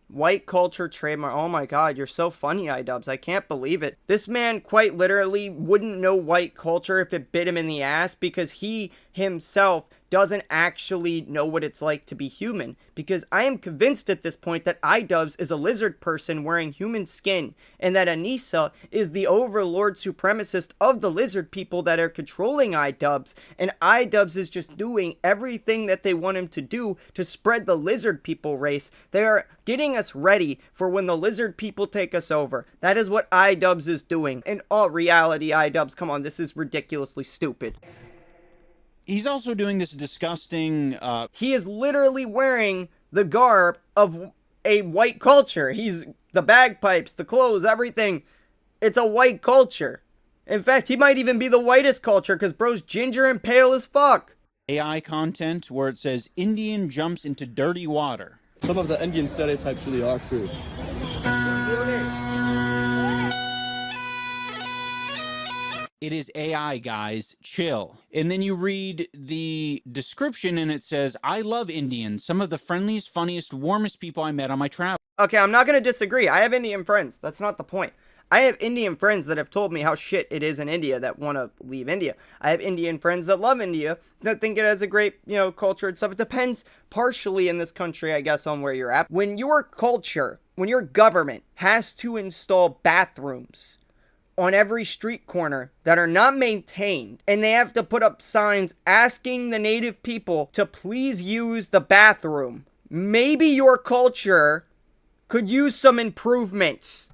White culture trademark. Oh my god, you're so funny, Idubbbz. I can't believe it. This man quite literally wouldn't know white culture if it bit him in the ass because he himself doesn't actually know what it's like to be human. Because I am convinced at this point that Idubbbz is a lizard person wearing human skin, and that Anissa is the overlord supremacist of the lizard people that are controlling Idubbbz, and Idubbbz is just doing everything that they want him to do to spread the lizard people race. They are getting us ready for when the lizard people take us over. That is what Idubbbz is doing. In all reality, Idubbbz, come on, this is ridiculously stupid. He's also doing this disgusting, He is literally wearing the garb of a white culture. He's the bagpipes, the clothes, everything. It's a white culture. In fact, he might even be the whitest culture because bro's ginger and pale as fuck. AI content where it says Indian jumps into dirty water. Some of the Indian stereotypes really are true. It is AI, guys. Chill. And then you read the description and it says, I love Indians. Some of the friendliest, funniest, warmest people I met on my travels. Okay, I'm not going to disagree. I have Indian friends. That's not the point. I have Indian friends that have told me how shit it is in India that want to leave India. I have Indian friends that love India that think it has a great, culture and stuff. It depends partially in this country, I guess, on where you're at. When your culture, when your government has to install bathrooms on every street corner that are not maintained, and they have to put up signs asking the native people to please use the bathroom, maybe your culture could use some improvements.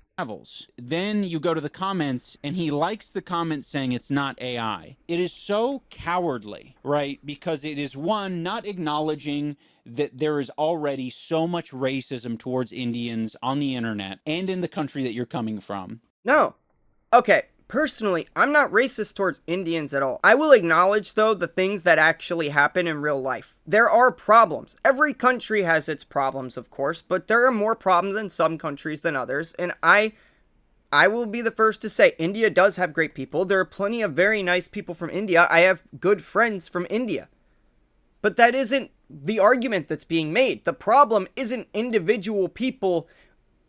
Then you go to the comments and he likes the comment saying it's not AI. It is so cowardly, right? Because it is, one, not acknowledging that there is already so much racism towards Indians on the internet and in the country that you're coming from. No. Okay, personally, I'm not racist towards Indians at all. I will acknowledge, though, the things that actually happen in real life. There are problems. Every country has its problems, of course, but there are more problems in some countries than others, and I will be the first to say India does have great people. There are plenty of very nice people from India. I have good friends from India. But that isn't the argument that's being made. The problem isn't individual people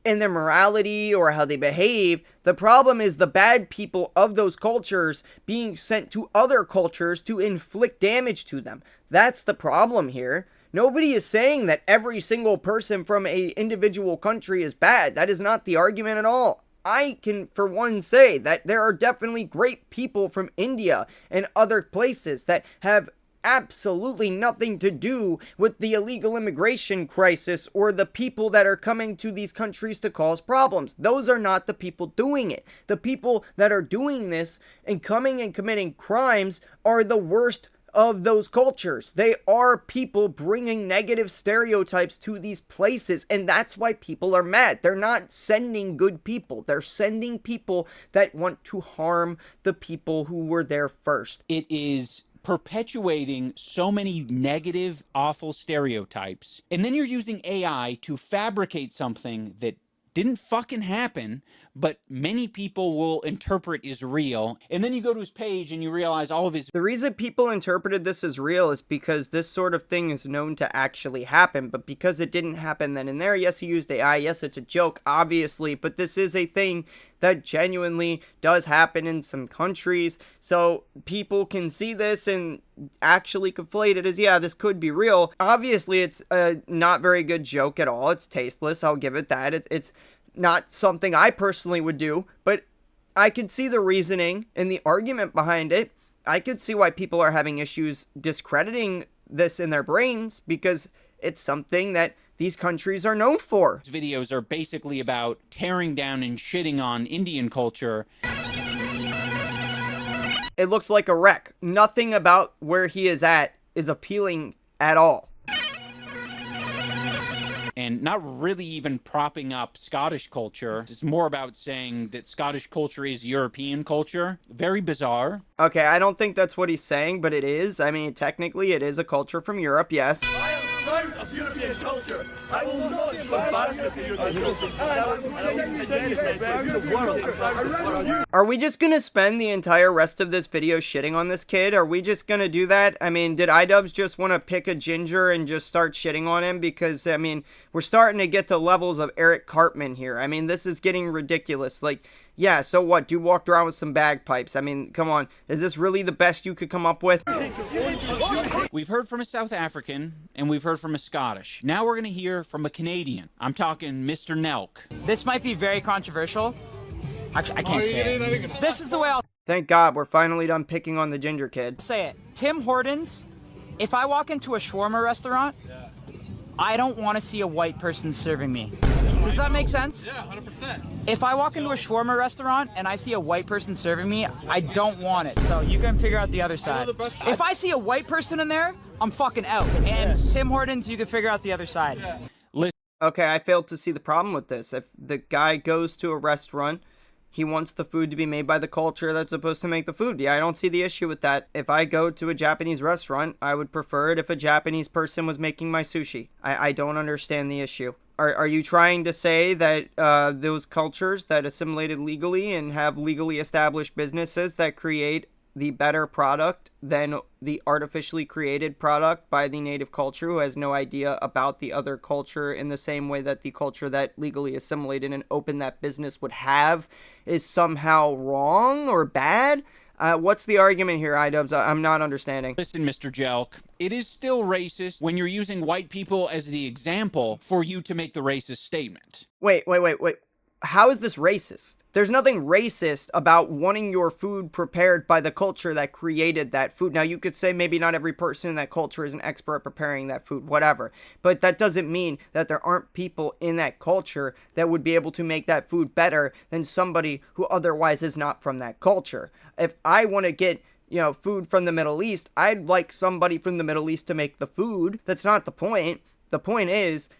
and their morality or how they behave. The problem is the bad people of those cultures being sent to other cultures to inflict damage to them. That's the problem here. Nobody is saying that every single person from a individual country is bad. That is not the argument at all. I can, for one, say that there are definitely great people from India and other places that have absolutely nothing to do with the illegal immigration crisis or the people that are coming to these countries to cause problems. Those are not the people doing it. The people that are doing this and coming and committing crimes are the worst of those cultures. They are people bringing negative stereotypes to these places, and that's why people are mad. They're not sending good people. They're sending people that want to harm the people who were there first. It is perpetuating so many negative, awful stereotypes. And then you're using AI to fabricate something that didn't fucking happen, but many people will interpret is real. And then you go to his page and you realize all of his... The reason people interpreted this as real is because this sort of thing is known to actually happen, but because it didn't happen then and there, yes, he used AI, yes, it's a joke, obviously, but this is a thing that genuinely does happen in some countries, so people can see this and actually conflate it as, yeah, this could be real. Obviously, it's a not very good joke at all. It's tasteless, I'll give it that. It's not something I personally would do, but I could see the reasoning and the argument behind it. I could see why people are having issues discrediting this in their brains, because it's something that these countries are known for. His videos are basically about tearing down and shitting on Indian culture. It looks like a wreck. Nothing about where he is at is appealing at all. And not really even propping up Scottish culture. It's more about saying that Scottish culture is European culture. Very bizarre. Okay, I don't think that's what he's saying, but it is. I mean, technically it is a culture from Europe, yes. I am proud of European culture. I will not show embarrassment for European culture. Are we just gonna spend the entire rest of this video shitting on this kid? Are we just gonna do that? I mean, did Idubbbz just want to pick a ginger and just start shitting on him? Because, I mean, we're starting to get to levels of Eric Cartman here. I mean, this is getting ridiculous. Like, yeah, so what? Dude walked around with some bagpipes. I mean, come on. Is this really the best you could come up with? We've heard from a South African, and we've heard from a Scottish. Now we're going to hear from a Canadian. I'm talking Mr. Nelk. This might be very controversial. Actually, I can't say it. This is the way I'll Thank God we're finally done picking on the ginger kid. say it. Tim Hortons, if I walk into a shawarma restaurant, I don't want to see a white person serving me. Does that make sense? Yeah, 100%. If I walk into a shawarma restaurant and I see a white person serving me, I don't want it. So you can figure out the other side. If I see a white person in there, I'm fucking out. And Tim Hortons, you can figure out the other side. Okay, I failed to see the problem with this. If the guy goes to a restaurant, he wants the food to be made by the culture that's supposed to make the food. Yeah, I don't see the issue with that. If I go to a Japanese restaurant, I would prefer it if a Japanese person was making my sushi. I don't understand the issue. Are you trying to say that those cultures that assimilated legally and have legally established businesses that create the better product than the artificially created product by the native culture who has no idea about the other culture in the same way that the culture that legally assimilated and opened that business would have is somehow wrong or bad? What's the argument here, Idubbbz? I'm not understanding. Listen, Mr. Jelk, it is still racist when you're using white people as the example for you to make the racist statement. Wait. How is this racist? There's nothing racist about wanting your food prepared by the culture that created that food. Now, you could say maybe not every person in that culture is an expert at preparing that food, whatever. But that doesn't mean that there aren't people in that culture that would be able to make that food better than somebody who otherwise is not from that culture. If I want to get, food from the Middle East, I'd like somebody from the Middle East to make the food. That's not the point. The point is,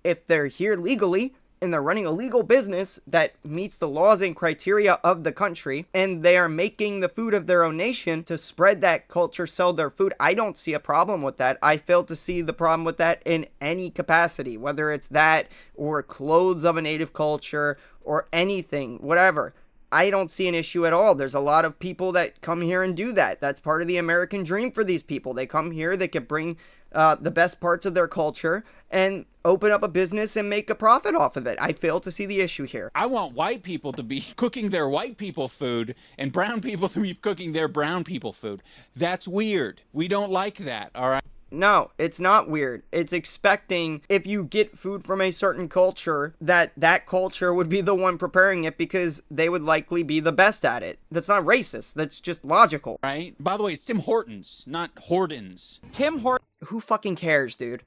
if they're here legally, and they're running a legal business that meets the laws and criteria of the country, and they are making the food of their own nation to spread that culture, sell their food, I don't see a problem with that. I fail to see the problem with that in any capacity, whether it's that or clothes of a native culture or anything, whatever. I don't see an issue at all. There's a lot of people that come here and do that. That's part of the American dream for these people. They come here, they can bring the best parts of their culture and open up a business and make a profit off of it. I fail to see the issue here. I want white people to be cooking their white people food and brown people to be cooking their brown people food. That's weird. We don't like that, all right? No, it's not weird. It's expecting if you get food from a certain culture, that culture would be the one preparing it because they would likely be the best at it. That's not racist. That's just logical. Right? By the way, it's Tim Hortons, not Hortons. Tim Hortons. Who fucking cares, dude?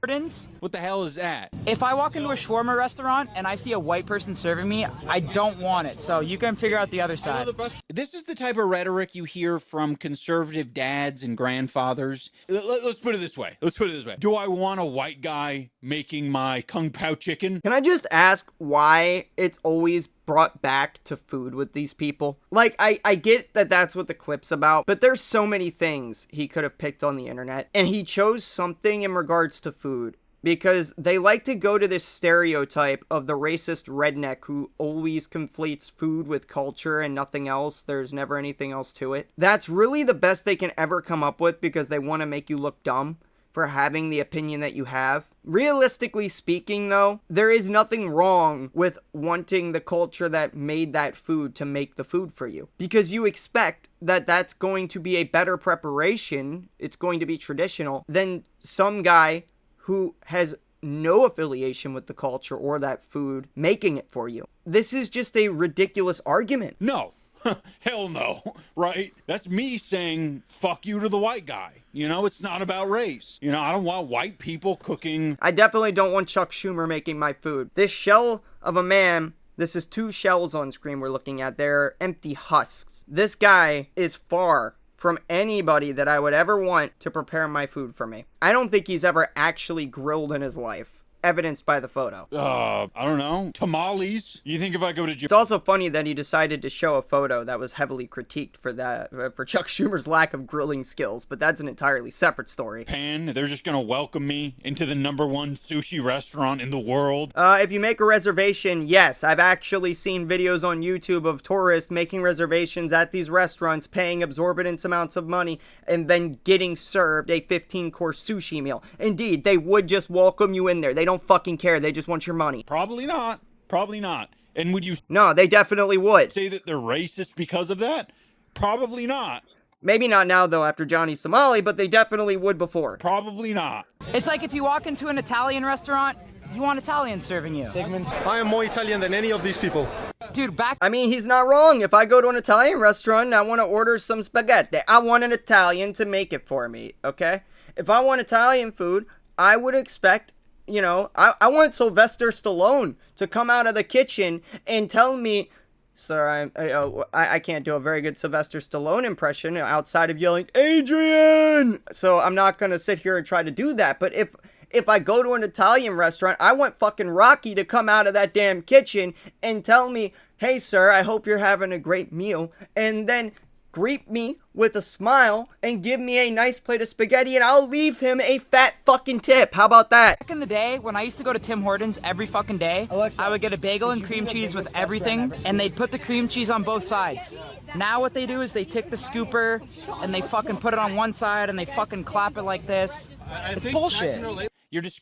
What the hell is that? If I walk into a shawarma restaurant and I see a white person serving me, I don't want it. So you can figure out the other side. This is the type of rhetoric you hear from conservative dads and grandfathers. Let's put it this way. Do I want a white guy making my Kung Pao chicken? Can I just ask why it's always brought back to food with these people? Like, I get that that's what the clip's about, but there's so many things he could have picked on the internet, and he chose something in regards to food because they like to go to this stereotype of the racist redneck who always conflates food with culture and nothing else. There's never anything else to it. That's really the best they can ever come up with because they want to make you look dumb for having the opinion that you have. Realistically speaking, though, there is nothing wrong with wanting the culture that made that food to make the food for you, because you expect that that's going to be a better preparation, it's going to be traditional, than some guy who has no affiliation with the culture or that food making it for you. This is just a ridiculous argument. No. Hell no, right? That's me saying fuck you to the white guy. You know, it's not about race. You know, I don't want white people cooking. I definitely don't want Chuck Schumer making my food. This shell of a man, this is 2 shells on screen we're looking at. They're empty husks. This guy is far from anybody that I would ever want to prepare my food for me. I don't think he's ever actually grilled in his life, evidenced by the photo. I don't know. Tamales? You think if I go to It's also funny that he decided to show a photo that was heavily critiqued for Chuck Schumer's lack of grilling skills, but that's an entirely separate story. Japan, they're just gonna welcome me into the #1 sushi restaurant in the world. If you make a reservation, yes, I've actually seen videos on YouTube of tourists making reservations at these restaurants, paying exorbitant amounts of money, and then getting served a 15-course sushi meal. Indeed, they would just welcome you in there. They don't fucking care. They just want your money. Probably not. Probably not. And would you No, they definitely would. say that they're racist because of that? Probably not. Maybe not now, though, after Johnny Somali, but they definitely would before. Probably not. It's like if you walk into an Italian restaurant, you want Italian serving you. I am more Italian than any of these people. Dude, I mean, he's not wrong. If I go to an Italian restaurant and I want to order some spaghetti, I want an Italian to make it for me, okay? If I want Italian food, I would expect, you know, I want Sylvester Stallone to come out of the kitchen and tell me, sir, I can't do a very good Sylvester Stallone impression outside of yelling, Adrian! So I'm not going to sit here and try to do that. But if I go to an Italian restaurant, I want fucking Rocky to come out of that damn kitchen and tell me, hey, sir, I hope you're having a great meal. And then greet me with a smile and give me a nice plate of spaghetti, and I'll leave him a fat fucking tip. How about that? Back in the day, when I used to go to Tim Hortons every fucking day, I would get a bagel and cream cheese with everything, and they'd put the cream cheese on both sides. Now what they do is they take the scooper, and they fucking put it on one side, and they fucking clap it like this. It's bullshit.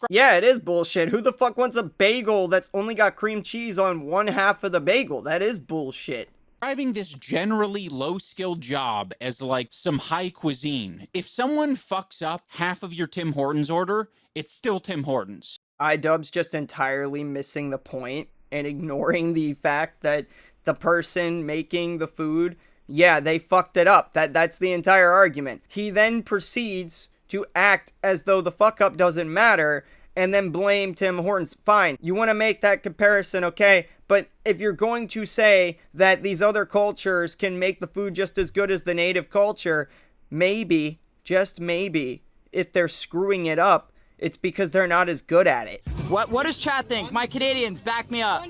Yeah, it is bullshit. Who the fuck wants a bagel that's only got cream cheese on one half of the bagel? That is bullshit. Describing this generally low-skilled job as like some high cuisine. If someone fucks up half of your Tim Hortons order, it's still Tim Hortons. Idubbbz just entirely missing the point and ignoring the fact that the person making the food, yeah, they fucked it up. That's the entire argument. He then proceeds to act as though the fuck up doesn't matter and then blame Tim Hortons. Fine, you want to make that comparison, okay? But if you're going to say that these other cultures can make the food just as good as the native culture, maybe, just maybe, if they're screwing it up, it's because they're not as good at it. What does chat think? My Canadians, back me up.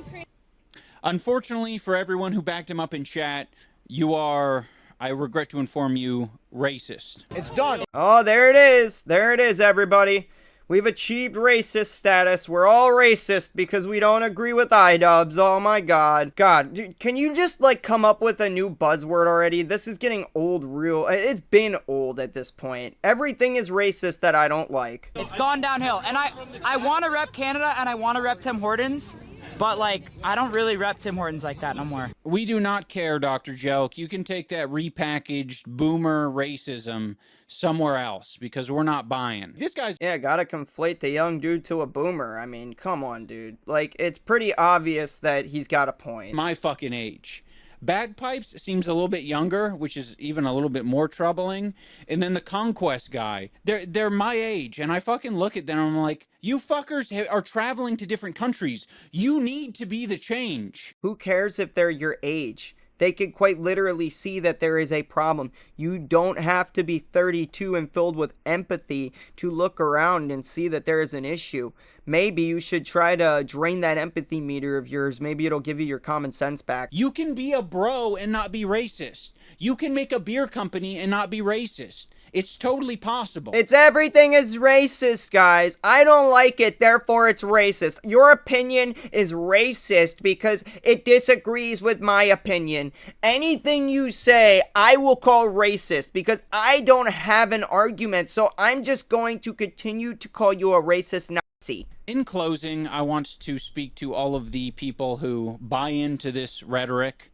Unfortunately for everyone who backed him up in chat, you are, I regret to inform you, racist. It's done. Oh, there it is. There it is, everybody. We've achieved racist status. We're all racist because we don't agree with Idubbbz. Oh my god. God, dude, can you just, like, come up with a new buzzword already? This is getting old real. It's been old at this point. Everything is racist that I don't like. It's gone downhill. And I want to rep Canada and I want to rep Tim Hortons, but, like, I don't really rep Tim Hortons like that no more. We do not care, Dr. Joke. You can take that repackaged boomer racism somewhere else because we're not buying. This guy's... Yeah, gotta conflate the young dude to a boomer. I mean, come on, dude. Like, it's pretty obvious that he's got a point. My fucking age. Bagpipes seems a little bit younger, which is even a little bit more troubling. And then the Conquest guy, they're my age, and I fucking look at them and I'm like, you fuckers are traveling to different countries. You need to be the change. Who cares if they're your age? They can quite literally see that there is a problem. You don't have to be 32 and filled with empathy to look around and see that there is an issue. Maybe you should try to drain that empathy meter of yours. Maybe it'll give you your common sense back. You can be a bro and not be racist. You can make a beer company and not be racist. It's totally possible. It's everything is racist, guys. I don't like it, therefore it's racist. Your opinion is racist because it disagrees with my opinion. Anything you say, I will call racist because I don't have an argument, so I'm just going to continue to call you a racist Nazi. In closing, I want to speak to all of the people who buy into this rhetoric.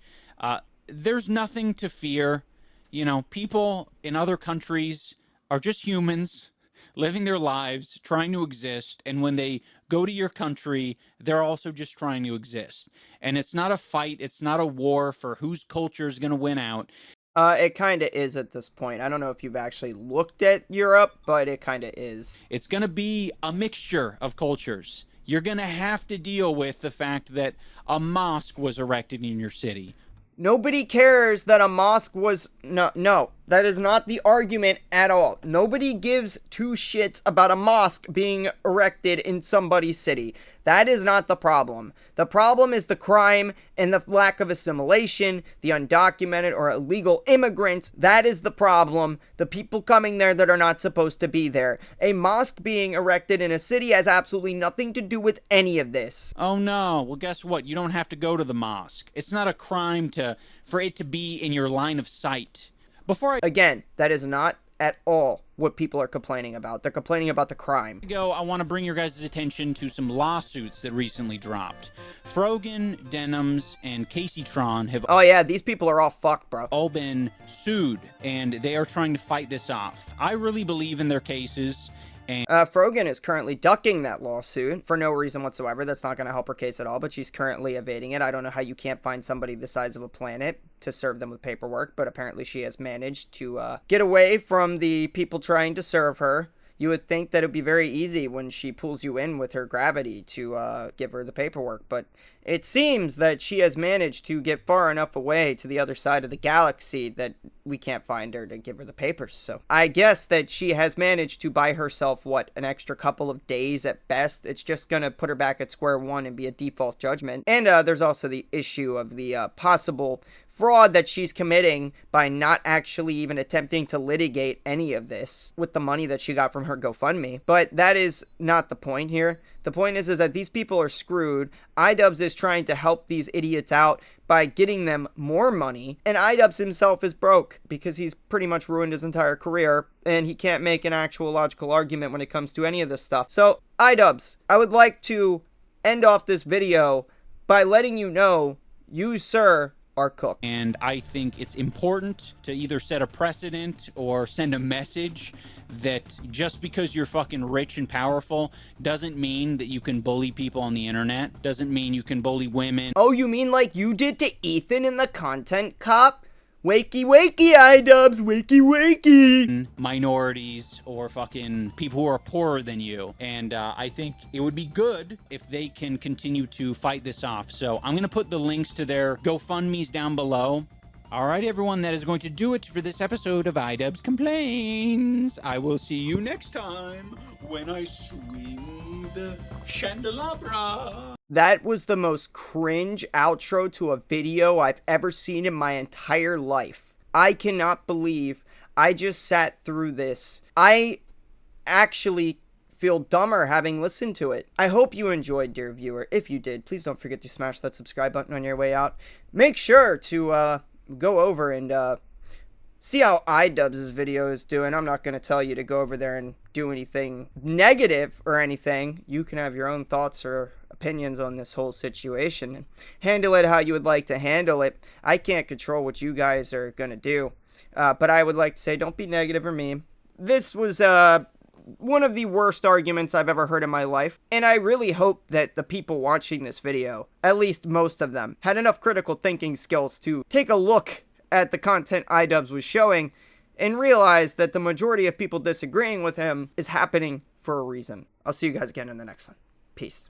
There's nothing to fear. You know, people in other countries are just humans living their lives, trying to exist, and when they go to your country, they're also just trying to exist. And it's not a fight, it's not a war for whose culture is going to win out. It kind of is at this point. I don't know if you've actually looked at Europe, but it kind of is. It's going to be a mixture of cultures. You're going to have to deal with the fact that a mosque was erected in your city. Nobody cares that a mosque was... No, that is not the argument at all. Nobody gives two shits about a mosque being erected in somebody's city. That is not the problem. The problem is the crime and the lack of assimilation, the undocumented or illegal immigrants. That is the problem. The people coming there that are not supposed to be there. A mosque being erected in a city has absolutely nothing to do with any of this. Oh no, well guess what? You don't have to go to the mosque. It's not a crime for it to be in your line of sight. Again, that is not at all what people are complaining about. They're complaining about the crime. I want to bring your guys' attention to some lawsuits that recently dropped. Frogan, Denims, and Casey Tron have... Oh yeah, these people are all fucked, bro. ...all been sued, and they are trying to fight this off. I really believe in their cases, and... Frogan is currently ducking that lawsuit for no reason whatsoever. That's not going to help her case at all, but she's currently evading it. I don't know how you can't find somebody the size of a planet to serve them with paperwork, but apparently she has managed to get away from the people trying to serve her. You would think that it would be very easy when she pulls you in with her gravity to give her the paperwork, but it seems that she has managed to get far enough away to the other side of the galaxy that we can't find her to give her the papers. So I guess that she has managed to buy herself, what, an extra couple of days at best. It's just going to put her back at square one and be a default judgment. And there's also the issue of the possible fraud that she's committing by not actually even attempting to litigate any of this with the money that she got from her GoFundMe. But that is not the point here. The point is that these people are screwed. Idubbbz is trying to help these idiots out by getting them more money, and Idubbbz himself is broke because he's pretty much ruined his entire career and he can't make an actual logical argument when it comes to any of this stuff. So Idubbbz, I would like to end off this video by letting you know you, sir, are cooked. And I think it's important to either set a precedent or send a message that just because you're fucking rich and powerful doesn't mean that you can bully people on the internet, doesn't mean you can bully women. Oh, you mean like you did to Ethan in the Content Cop? Wakey, wakey, Idubbbz, wakey, wakey. Minorities or fucking people who are poorer than you. And I think it would be good if they can continue to fight this off. So I'm going to put the links to their GoFundMes down below. All right, everyone, that is going to do it for this episode of Idubbbz Complains. I will see you next time when I swing the candelabra. That was the most cringe outro to a video I've ever seen in my entire life. I cannot believe I just sat through this. I actually feel dumber having listened to it. I hope you enjoyed, dear viewer. If you did, please don't forget to smash that subscribe button on your way out. Make sure to go over and see how Idubbbz's video is doing. I'm not going to tell you to go over there and do anything negative or anything. You can have your own thoughts or opinions on this whole situation and handle it how you would like to handle it. I can't control what you guys are going to do. But I would like to say, don't be negative or mean. This was one of the worst arguments I've ever heard in my life, and I really hope that the people watching this video, at least most of them, had enough critical thinking skills to take a look at the content Idubbbz was showing and realize that the majority of people disagreeing with him is happening for a reason. I'll see you guys again in the next one. Peace.